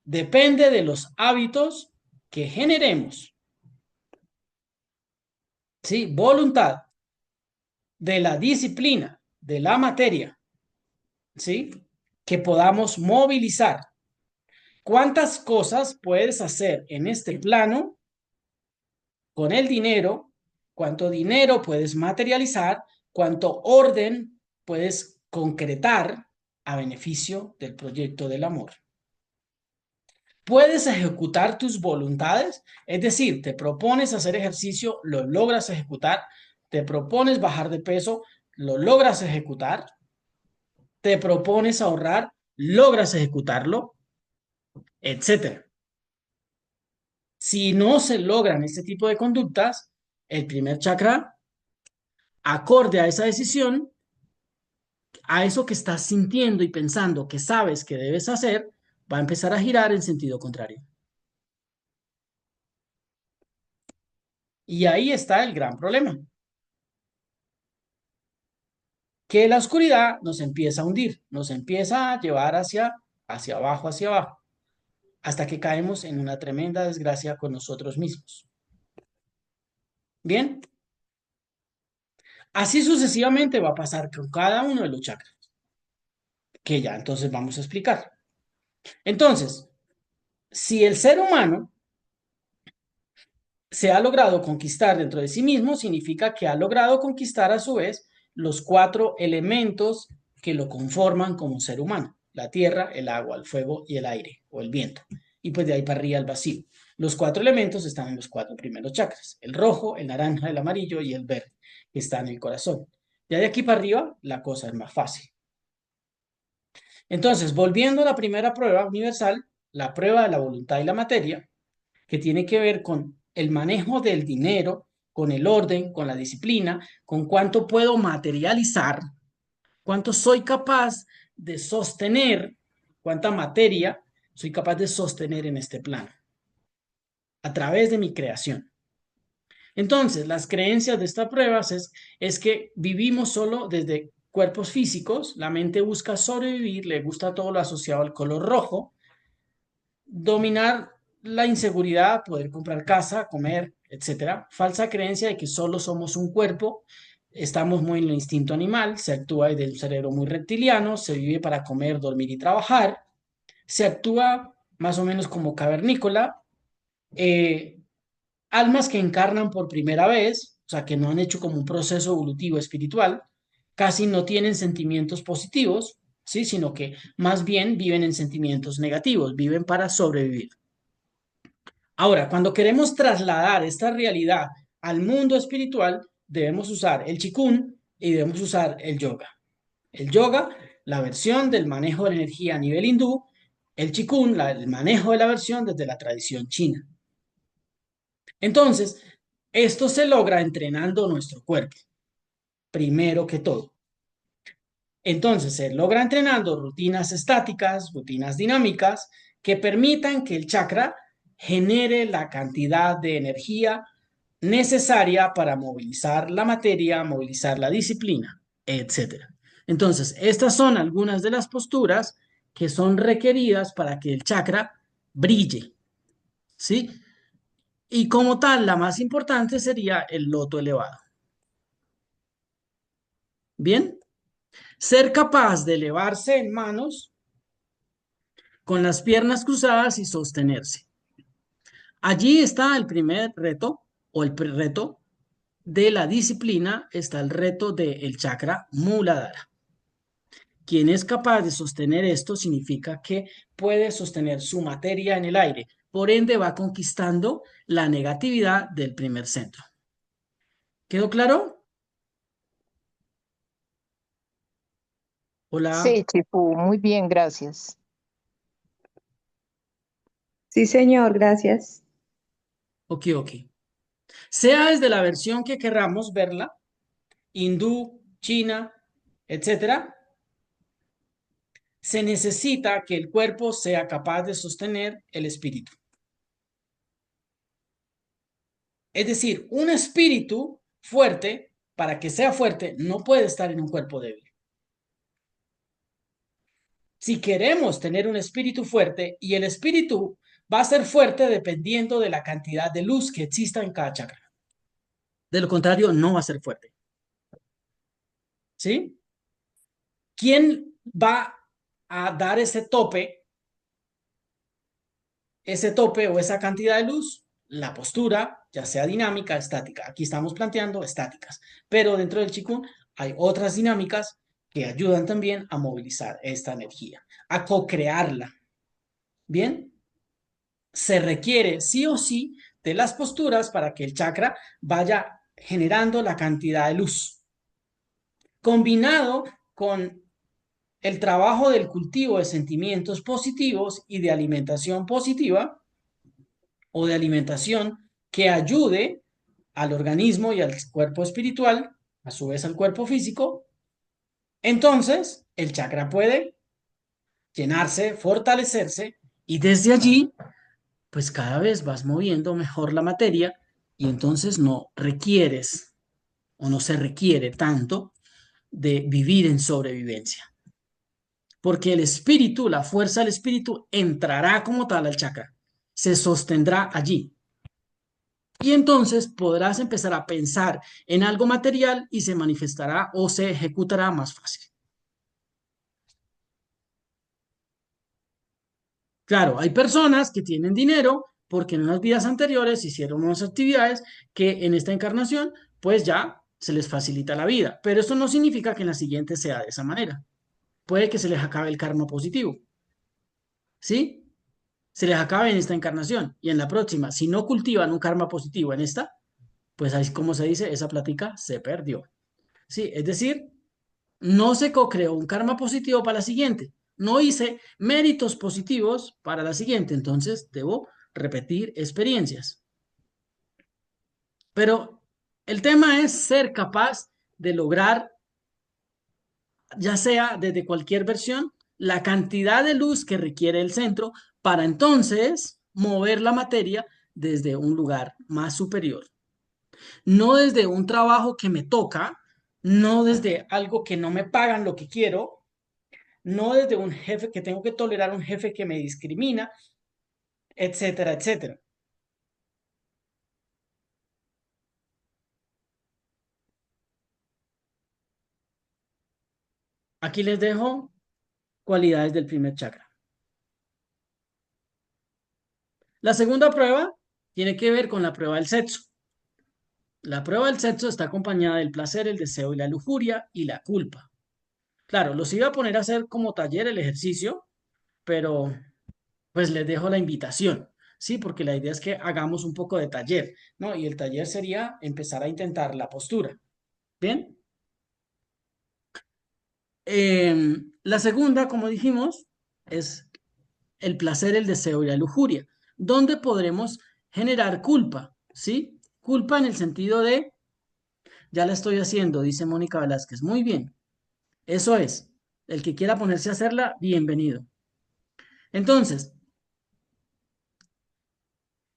Depende de los hábitos que generemos. ¿Sí? Voluntad, de la disciplina, de la materia, ¿sí? Que podamos movilizar. ¿Cuántas cosas puedes hacer en este plano con el dinero? ¿Cuánto dinero puedes materializar? ¿Cuánto orden puedes concretar a beneficio del proyecto del amor? Puedes ejecutar tus voluntades, es decir, te propones hacer ejercicio, lo logras ejecutar, te propones bajar de peso, lo logras ejecutar, te propones ahorrar, logras ejecutarlo, etcétera. Si no se logran este tipo de conductas, el primer chakra, acorde a esa decisión, a eso que estás sintiendo y pensando que sabes que debes hacer, va a empezar a girar en sentido contrario. Y ahí está el gran problema. Que la oscuridad nos empieza a hundir, nos empieza a llevar hacia abajo, hasta que caemos en una tremenda desgracia con nosotros mismos. Bien, así sucesivamente va a pasar con cada uno de los chakras, que ya entonces vamos a explicar. Entonces, si el ser humano se ha logrado conquistar dentro de sí mismo, significa que ha logrado conquistar a su vez los 4 elementos que lo conforman como ser humano: la tierra, el agua, el fuego y el aire o el viento. Y pues de ahí para arriba el vacío. Los 4 elementos están en los 4 primeros chakras: el rojo, el naranja, el amarillo y el verde, que está en el corazón. Ya de aquí para arriba la cosa es más fácil. Entonces, volviendo a la primera prueba universal, la prueba de la voluntad y la materia, que tiene que ver con el manejo del dinero, con el orden, con la disciplina, con cuánto puedo materializar, cuánto soy capaz de sostener cuánta materia soy capaz de sostener en este plano a través de mi creación. Entonces, las creencias de estas pruebas es que vivimos solo desde cuerpos físicos, la mente busca sobrevivir, le gusta todo lo asociado al color rojo, dominar la inseguridad, poder comprar casa, comer, etcétera. Falsa creencia de que solo somos un cuerpo, estamos muy en el instinto animal, se actúa desde un cerebro muy reptiliano, se vive para comer, dormir y trabajar, se actúa más o menos como cavernícola, eh, almas que encarnan por primera vez, o sea, que no han hecho como un proceso evolutivo espiritual, casi no tienen sentimientos positivos, ¿sí? Sino que más bien viven en sentimientos negativos, viven para sobrevivir. Ahora, cuando queremos trasladar esta realidad al mundo espiritual, debemos usar el Qigong y debemos usar el yoga. El yoga, la versión del manejo de la energía a nivel hindú, el Qigong, el manejo de la versión desde la tradición china. Entonces, esto se logra entrenando nuestro cuerpo, primero que todo. Entonces, se logra entrenando rutinas estáticas, rutinas dinámicas, que permitan que el chakra genere la cantidad de energía necesaria para movilizar la materia, movilizar la disciplina, etc. Entonces, estas son algunas de las posturas que son requeridas para que el chakra brille, ¿sí? Y como tal, la más importante sería el loto elevado. Bien, ser capaz de elevarse en manos con las piernas cruzadas y sostenerse. Allí está el primer reto o el reto de la disciplina, está el reto del chakra Muladhara. Quien es capaz de sostener esto significa que puede sostener su materia en el aire, por ende va conquistando la negatividad del primer centro. ¿Quedó claro? Hola. Sí, Chifu, muy bien, gracias. Sí, señor, gracias. Ok. Sea desde la versión que querramos verla, hindú, china, etcétera, se necesita que el cuerpo sea capaz de sostener el espíritu. Es decir, un espíritu fuerte, para que sea fuerte, no puede estar en un cuerpo débil. Si queremos tener un espíritu fuerte, y el espíritu va a ser fuerte dependiendo de la cantidad de luz que exista en cada chakra. De lo contrario, no va a ser fuerte. ¿Sí? ¿Quién va a dar ese tope o esa cantidad de luz? La postura, ya sea dinámica, estática. Aquí estamos planteando estáticas, pero dentro del Qigong hay otras dinámicas que ayudan también a movilizar esta energía, a co-crearla. ¿Bien? Se requiere sí o sí de las posturas para que el chakra vaya generando la cantidad de luz. Combinado con el trabajo del cultivo de sentimientos positivos y de alimentación positiva o de alimentación que ayude al organismo y al cuerpo espiritual, a su vez al cuerpo físico, entonces el chakra puede llenarse, fortalecerse y desde allí, pues cada vez vas moviendo mejor la materia y entonces no requieres o no se requiere tanto de vivir en sobrevivencia. Porque el espíritu, la fuerza del espíritu, entrará como tal al chakra, se sostendrá allí. Y entonces podrás empezar a pensar en algo material y se manifestará o se ejecutará más fácil. Claro, hay personas que tienen dinero porque en unas vidas anteriores hicieron unas actividades que en esta encarnación pues ya se les facilita la vida, pero eso no significa que en la siguiente sea de esa manera. Puede que se les acabe el karma positivo, ¿sí? Se les acabe en esta encarnación y en la próxima, si no cultivan un karma positivo en esta, pues ahí como se dice, esa plática se perdió. Sí, es decir, no se co-creó un karma positivo para la siguiente, no hice méritos positivos para la siguiente, entonces debo repetir experiencias. Pero el tema es ser capaz de lograr, ya sea desde cualquier versión, la cantidad de luz que requiere el centro para entonces mover la materia desde un lugar más superior. No desde un trabajo que me toca, no desde algo que no me pagan lo que quiero, no desde un jefe que tengo que tolerar, un jefe que me discrimina, etcétera, etcétera. Aquí les dejo cualidades del primer chakra. La segunda prueba tiene que ver con la prueba del sexo. La prueba del sexo está acompañada del placer, el deseo y la lujuria y la culpa. Claro, los iba a poner a hacer como taller el ejercicio, pero pues les dejo la invitación, ¿sí? Porque la idea es que hagamos un poco de taller, ¿no? Y el taller sería empezar a intentar la postura. ¿Bien? La segunda, como dijimos, es el placer, el deseo y la lujuria, donde podremos generar culpa, ¿sí? Culpa en el sentido de, ya la estoy haciendo, dice Mónica Velázquez. Muy bien, eso es. El que quiera ponerse a hacerla, bienvenido. Entonces,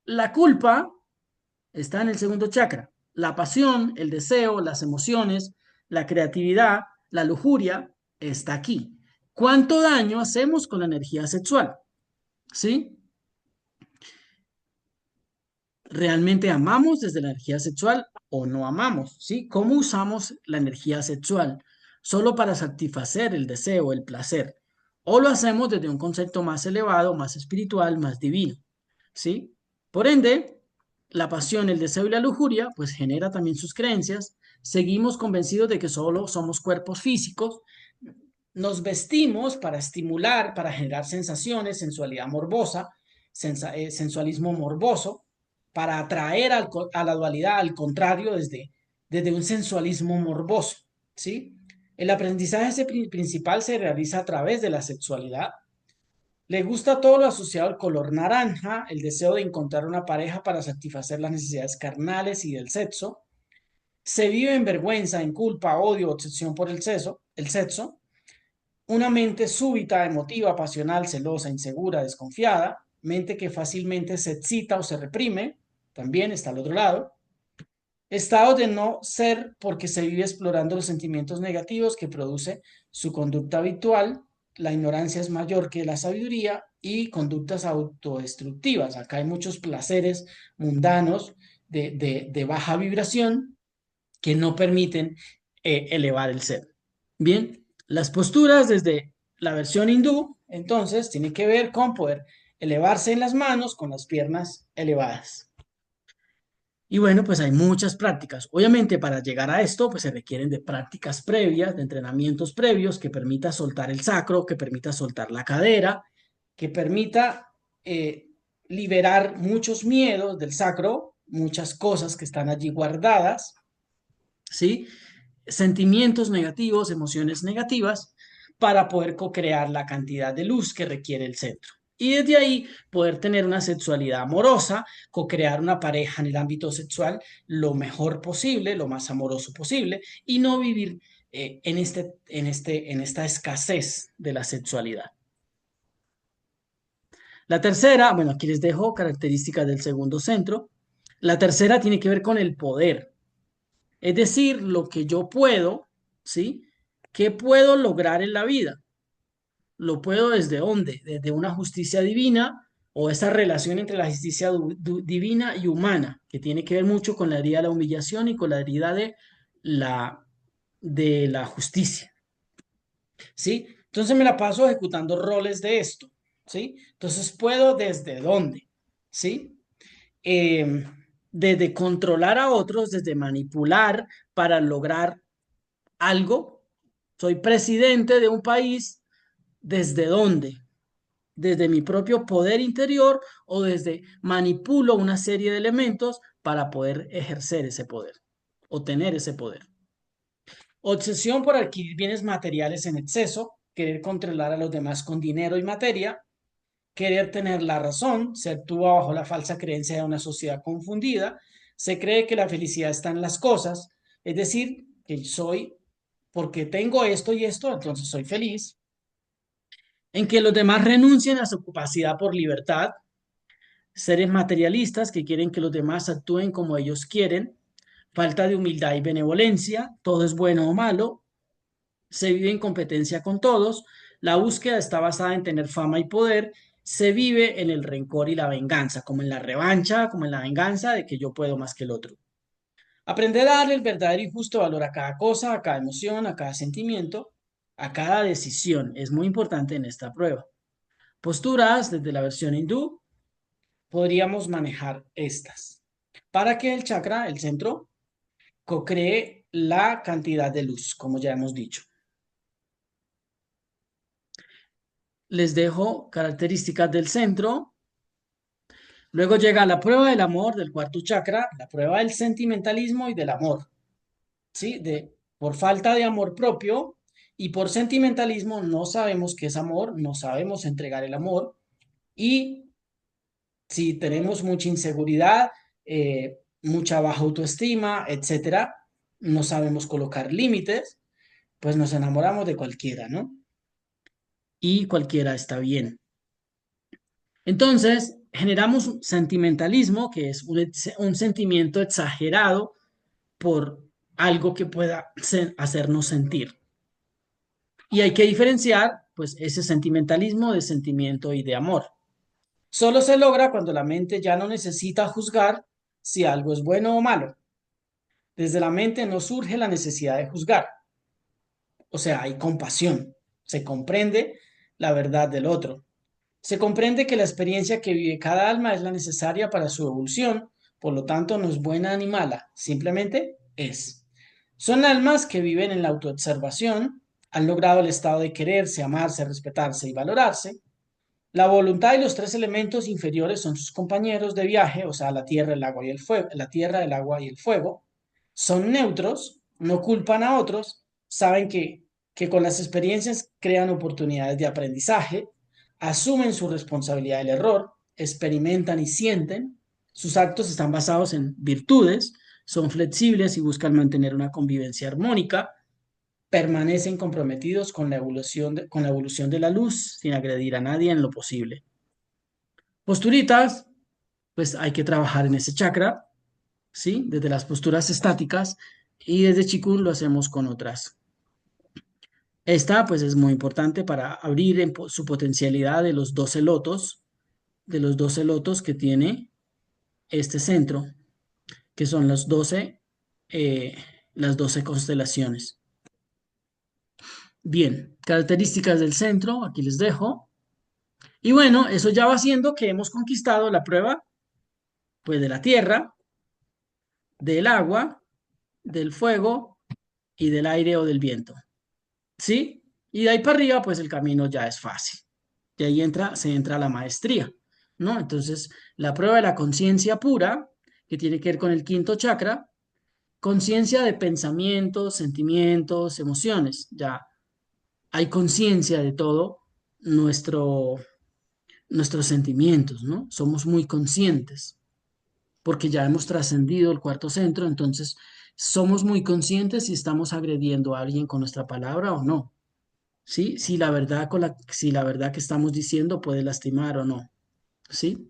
la culpa está en el segundo chakra. La pasión, el deseo, las emociones, la creatividad, la lujuria, está aquí. ¿Cuánto daño hacemos con la energía sexual? ¿Sí? ¿Realmente amamos desde la energía sexual o no amamos? ¿Sí? ¿Cómo usamos la energía sexual? ¿Solo para satisfacer el deseo, el placer? ¿O lo hacemos desde un concepto más elevado, más espiritual, más divino? ¿Sí? Por ende, la pasión, el deseo y la lujuria, pues genera también sus creencias. Seguimos convencidos de que solo somos cuerpos físicos. Nos vestimos para estimular, para generar sensaciones, sensualidad morbosa, sensualismo morboso, para atraer a la dualidad, al contrario, desde un sensualismo morboso, ¿sí? El aprendizaje principal se realiza a través de la sexualidad. Le gusta todo lo asociado al color naranja, el deseo de encontrar una pareja para satisfacer las necesidades carnales y del sexo. Se vive en vergüenza, en culpa, odio, obsesión por el sexo. Una mente súbita, emotiva, pasional, celosa, insegura, desconfiada. Mente que fácilmente se excita o se reprime. También está al otro lado. Estado de no ser porque se vive explorando los sentimientos negativos que produce su conducta habitual. La ignorancia es mayor que la sabiduría y conductas autodestructivas. Acá hay muchos placeres mundanos de baja vibración que no permiten elevar el ser. Bien, las posturas desde la versión hindú, entonces, tiene que ver con poder elevarse en las manos con las piernas elevadas. Y bueno, pues hay muchas prácticas. Obviamente para llegar a esto, pues se requieren de prácticas previas, de entrenamientos previos que permita soltar el sacro, que permita soltar la cadera, que permita liberar muchos miedos del sacro, muchas cosas que están allí guardadas, ¿sí? Sentimientos negativos, emociones negativas, para poder co-crear la cantidad de luz que requiere el centro. Y desde ahí poder tener una sexualidad amorosa, co-crear una pareja en el ámbito sexual lo mejor posible, lo más amoroso posible, y no vivir en esta escasez de la sexualidad. La tercera, bueno, aquí les dejo características del segundo centro. La tercera tiene que ver con el poder. Es decir, lo que yo puedo, ¿sí? ¿Qué puedo lograr en la vida? ¿Lo puedo desde dónde? Desde una justicia divina o esa relación entre la justicia divina y humana, que tiene que ver mucho con la herida de la humillación y con la herida de la justicia, ¿sí? Entonces me la paso ejecutando roles de esto, ¿sí? Entonces puedo desde dónde, ¿sí? Desde controlar a otros, desde manipular para lograr algo. Soy presidente de un país, ¿desde dónde? Desde mi propio poder interior o desde manipulo una serie de elementos para poder ejercer ese poder o tener ese poder. Obsesión por adquirir bienes materiales en exceso, querer controlar a los demás con dinero y materia, querer tener la razón, se actúa bajo la falsa creencia de una sociedad confundida, se cree que la felicidad está en las cosas, es decir, que soy, porque tengo esto y esto, entonces soy feliz. en que los demás renuncien a su capacidad por libertad, seres materialistas que quieren que los demás actúen como ellos quieren, falta de humildad y benevolencia, todo es bueno o malo, se vive en competencia con todos, la búsqueda está basada en tener fama y poder, se vive en el rencor y la venganza, como en la revancha, como en la venganza de que yo puedo más que el otro. Aprender a darle el verdadero y justo valor a cada cosa, a cada emoción, a cada sentimiento, a cada decisión. Es muy importante en esta prueba. Posturas desde la versión hindú, podríamos manejar estas. Para que el chakra, el centro, co-cree la cantidad de luz, como ya hemos dicho. Les dejo características del centro. Luego llega la prueba del amor del cuarto chakra, la prueba del sentimentalismo y del amor. ¿Sí? Por falta de amor propio y por sentimentalismo no sabemos qué es amor, no sabemos entregar el amor y si tenemos mucha inseguridad, mucha baja autoestima, etcétera, no sabemos colocar límites, pues nos enamoramos de cualquiera, ¿no? Y cualquiera está bien. Entonces, generamos un sentimentalismo, que es un sentimiento exagerado por algo que pueda hacernos sentir. Y hay que diferenciar, pues, ese sentimentalismo de sentimiento y de amor. Solo se logra cuando la mente ya no necesita juzgar si algo es bueno o malo. Desde la mente no surge la necesidad de juzgar. O sea, hay compasión. Se comprende la verdad del otro. Se comprende que la experiencia que vive cada alma es la necesaria para su evolución, por lo tanto no es buena ni mala, simplemente es. Son almas que viven en la autoobservación, han logrado el estado de quererse, amarse, respetarse y valorarse. La voluntad y los tres elementos inferiores son sus compañeros de viaje, o sea, la tierra, el agua y el fuego, la tierra, el agua y el fuego. Son neutros, no culpan a otros, saben que con las experiencias crean oportunidades de aprendizaje, asumen su responsabilidad del error, experimentan y sienten. Sus actos están basados en virtudes, son flexibles y buscan mantener una convivencia armónica, permanecen comprometidos con la evolución de la luz sin agredir a nadie en lo posible. Posturitas, pues hay que trabajar en ese chakra, ¿sí? Desde las posturas estáticas y desde Qigong lo hacemos con otras. Esta, pues, es muy importante para abrir su potencialidad de los 12 lotos que tiene este centro, que son las 12 constelaciones. Bien, características del centro, aquí les dejo. Y bueno, eso ya va haciendo que hemos conquistado la prueba, pues, de la tierra, del agua, del fuego y del aire o del viento. ¿Sí? Y de ahí para arriba, pues el camino ya es fácil. Y ahí se entra la maestría, ¿no? Entonces, la prueba de la conciencia pura, que tiene que ver con el quinto chakra, conciencia de pensamientos, sentimientos, emociones. Ya hay conciencia de todo nuestros sentimientos, ¿no? Somos muy conscientes porque ya hemos trascendido el cuarto centro, entonces somos muy conscientes si estamos agrediendo a alguien con nuestra palabra o no. ¿Sí? Si la verdad que estamos diciendo puede lastimar o no. ¿Sí?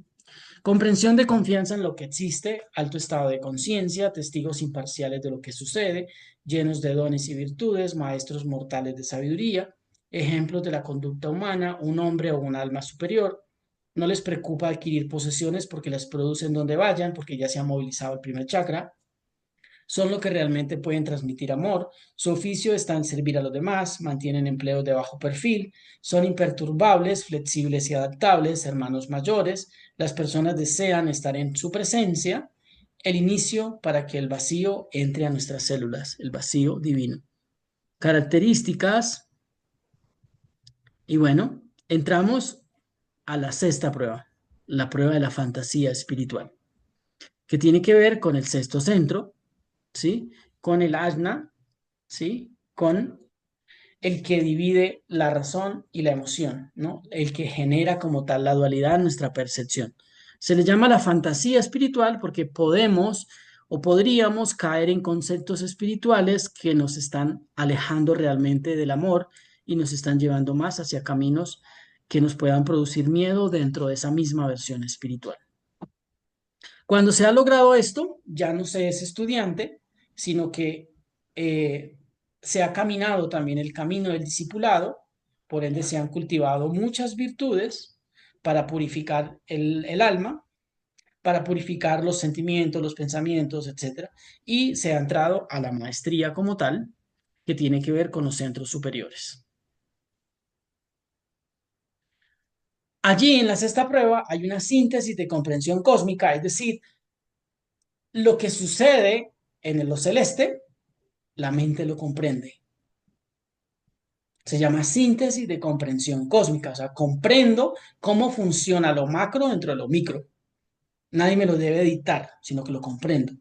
Comprensión de confianza en lo que existe, alto estado de conciencia, testigos imparciales de lo que sucede, llenos de dones y virtudes, maestros mortales de sabiduría, ejemplos de la conducta humana, un hombre o un alma superior. No les preocupa adquirir posesiones porque las producen donde vayan, porque ya se ha movilizado el primer chakra. Son lo que realmente pueden transmitir amor. Su oficio está en servir a los demás, mantienen empleos de bajo perfil, son imperturbables, flexibles y adaptables, hermanos mayores. Las personas desean estar en su presencia. El inicio para que el vacío entre a nuestras células, el vacío divino. Características. Y bueno, entramos a la sexta prueba, la prueba de la fantasía espiritual, que tiene que ver con el sexto centro, ¿sí? Con el ajna, ¿sí? Con el que divide la razón y la emoción, ¿no? El que genera como tal la dualidad en nuestra percepción. Se le llama la fantasía espiritual porque podemos o podríamos caer en conceptos espirituales que nos están alejando realmente del amor y nos están llevando más hacia caminos que nos puedan producir miedo dentro de esa misma versión espiritual. Cuando se ha logrado esto, ya no se es estudiante, sino que se ha caminado también el camino del discipulado, por ende se han cultivado muchas virtudes para purificar el alma, para purificar los sentimientos, los pensamientos, etcétera, y se ha entrado a la maestría como tal, que tiene que ver con los centros superiores. Allí en la sexta prueba hay una síntesis de comprensión cósmica, es decir, lo que sucede en lo celeste, la mente lo comprende. Se llama síntesis de comprensión cósmica, o sea, comprendo cómo funciona lo macro dentro de lo micro. Nadie me lo debe dictar, sino que lo comprendo.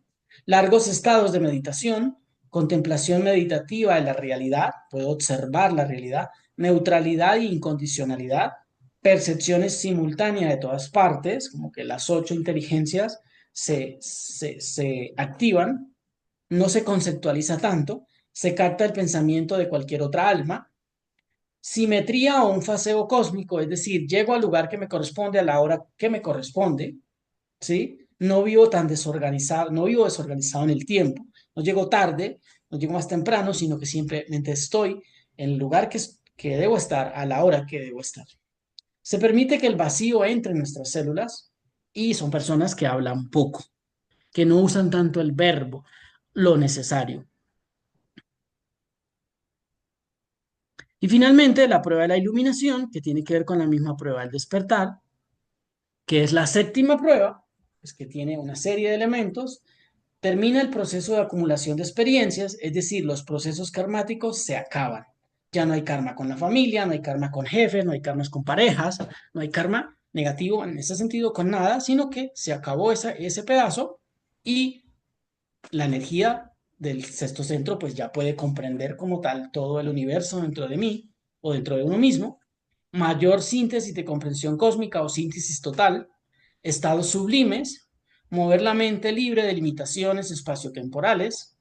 Largos estados de meditación, contemplación meditativa de la realidad, puedo observar la realidad, neutralidad e incondicionalidad, percepciones simultáneas de todas partes, como que las 8 inteligencias se activan, no se conceptualiza tanto, se capta el pensamiento de cualquier otra alma, simetría o un faseo cósmico, es decir, llego al lugar que me corresponde a la hora que me corresponde, ¿sí? No vivo tan desorganizado, no vivo desorganizado en el tiempo, no llego tarde, no llego más temprano, sino que simplemente estoy en el lugar que debo estar a la hora que debo estar. Se permite que el vacío entre en nuestras células y son personas que hablan poco, que no usan tanto el verbo, lo necesario. Y finalmente, la prueba de la iluminación, que tiene que ver con la misma prueba del despertar, que es la séptima prueba, pues que tiene una serie de elementos, termina el proceso de acumulación de experiencias, es decir, los procesos karmáticos se acaban. Ya no hay karma con la familia, no hay karma con jefes, no hay karmas con parejas, no hay karma negativo en ese sentido con nada, sino que se acabó ese pedazo y la energía del sexto centro pues ya puede comprender como tal todo el universo dentro de mí o dentro de uno mismo, mayor síntesis de comprensión cósmica o síntesis total, estados sublimes, mover la mente libre de limitaciones espaciotemporales,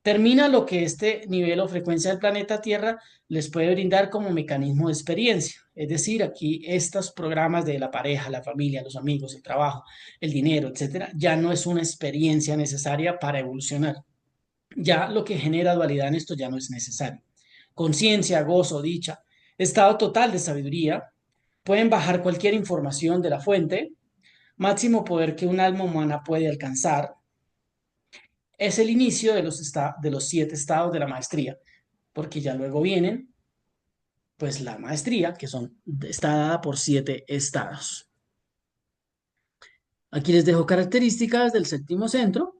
termina lo que este nivel o frecuencia del planeta Tierra les puede brindar como mecanismo de experiencia. Es decir, aquí estos programas de la pareja, la familia, los amigos, el trabajo, el dinero, etcétera, ya no es una experiencia necesaria para evolucionar. Ya lo que genera dualidad en esto ya no es necesario. Conciencia, gozo, dicha, estado total de sabiduría, pueden bajar cualquier información de la fuente, máximo poder que un alma humana puede alcanzar, es el inicio de los 7 estados de la maestría, porque ya luego vienen, pues la maestría, que está dada por 7 estados. Aquí les dejo características del séptimo centro,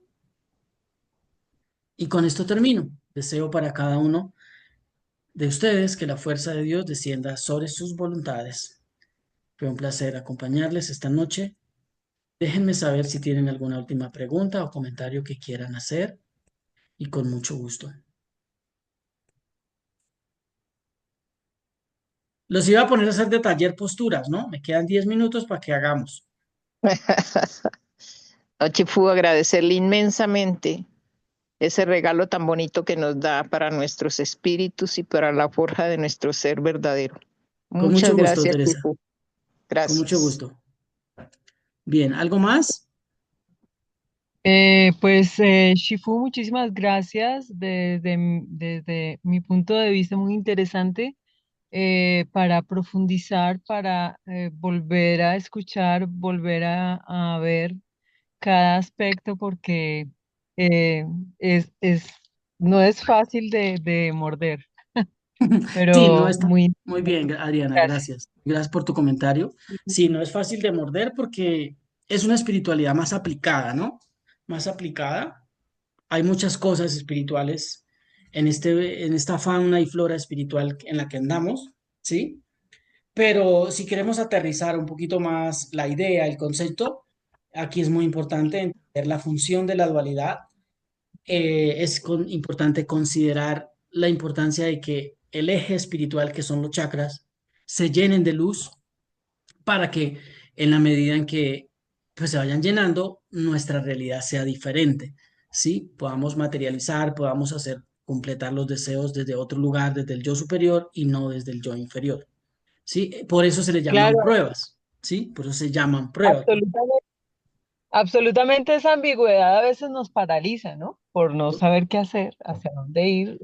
y con esto termino. Deseo para cada uno de ustedes que la fuerza de Dios descienda sobre sus voluntades. Fue un placer acompañarles esta noche. Déjenme saber si tienen alguna última pregunta o comentario que quieran hacer, y con mucho gusto. Los iba a poner a hacer de taller posturas, ¿no? Me quedan 10 minutos para que hagamos. Chifu, agradecerle inmensamente ese regalo tan bonito que nos da para nuestros espíritus y para la forja de nuestro ser verdadero. Con Muchas mucho gusto, gracias, Teresa. Chifu. Con mucho Gracias. gusto. Bien, ¿algo más? Shifu, muchísimas gracias. Desde mi punto de vista, muy interesante para profundizar, para volver a escuchar, volver a ver cada aspecto, porque eh, es, no es fácil de morder, Sí, no pero está muy muy bien, Adriana, gracias. gracias. Gracias por tu comentario. Sí, no es fácil de morder porque es una espiritualidad más aplicada, ¿no? Más aplicada. Hay muchas cosas espirituales en esta fauna y flora espiritual en la que andamos, ¿sí? Pero si queremos aterrizar un poquito más la idea, el concepto, aquí es muy importante entender la función de la dualidad. Importante considerar la importancia de que el eje espiritual, que son los chakras, se llenen de luz para que en la medida en que pues, se vayan llenando, nuestra realidad sea diferente, ¿sí? Podamos materializar, podamos completar los deseos desde otro lugar, desde el yo superior y no desde el yo inferior. ¿sí? Por eso se le llaman Claro, pruebas, ¿sí? Por eso se llaman pruebas. absolutamente. Absolutamente esa ambigüedad a veces nos paraliza, ¿no? Por no saber qué hacer, hacia dónde ir,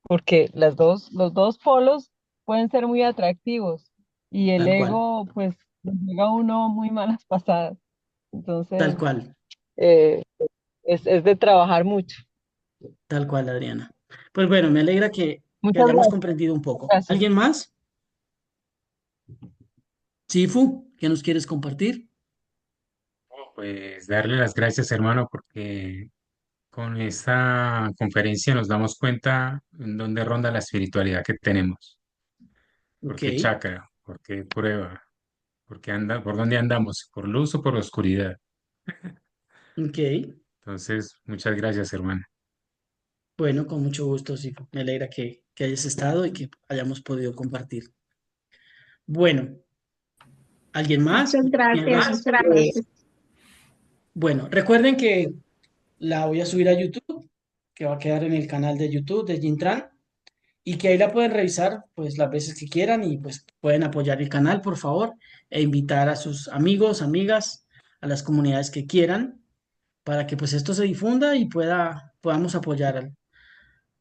porque los dos polos pueden ser muy atractivos y el Tal cual, ego, pues, le llega a uno muy malas pasadas. tal Entonces, cual, eh, es de trabajar mucho. tal cual, Adriana. Pues bueno, me alegra que Muchas hayamos gracias. comprendido un poco. Gracias. ¿Alguien más? Sifu, ¿qué nos quieres compartir? Pues darle las gracias, hermano, porque con esta conferencia nos damos cuenta en dónde ronda la espiritualidad que tenemos. ¿Por Ok, qué chakra? ¿Por qué prueba? ¿Por qué por dónde andamos? ¿Por luz o por oscuridad? ok. Entonces, muchas gracias, hermano. Bueno, con mucho gusto, Sifu. Me alegra que hayas estado y que hayamos podido compartir. Bueno, ¿alguien más? Muchas ¿Tiene gracias, más? muchas gracias. Bueno, recuerden que la voy a subir a YouTube, que va a quedar en el canal de YouTube de Gintran, y que ahí la pueden revisar pues las veces que quieran y pues pueden apoyar el canal, por favor, e invitar a sus amigos, amigas, a las comunidades que quieran, para que pues esto se difunda y podamos apoyar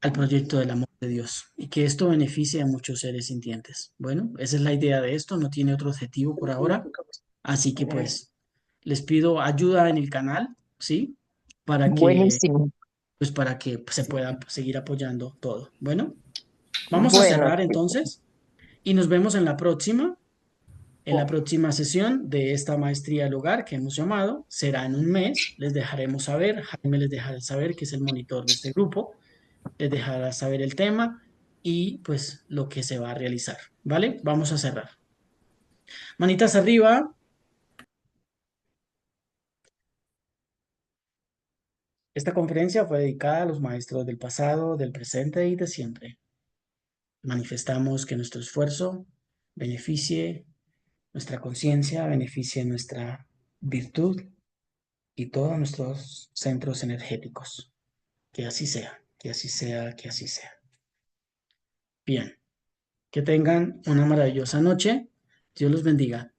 al proyecto del amor de Dios y que esto beneficie a muchos seres sintientes. Bueno, esa es la idea de esto, no tiene otro objetivo por ahora, así que pues les pido ayuda en el canal, ¿sí? Para que Buenísimo. pues para que se pueda seguir apoyando todo. Bueno, vamos a Bueno, cerrar entonces y nos vemos en la próxima sesión de esta maestría del hogar que hemos llamado. Será en un mes, les dejaremos saber, Jaime les dejará saber que es el monitor de este grupo, les dejará saber el tema y pues lo que se va a realizar, ¿vale? Vamos a cerrar. Manitas arriba. Esta conferencia fue dedicada a los maestros del pasado, del presente y de siempre. Manifestamos que nuestro esfuerzo beneficie nuestra conciencia, beneficie nuestra virtud y todos nuestros centros energéticos. Que así sea, que así sea, que así sea. Bien, que tengan una maravillosa noche. Dios los bendiga.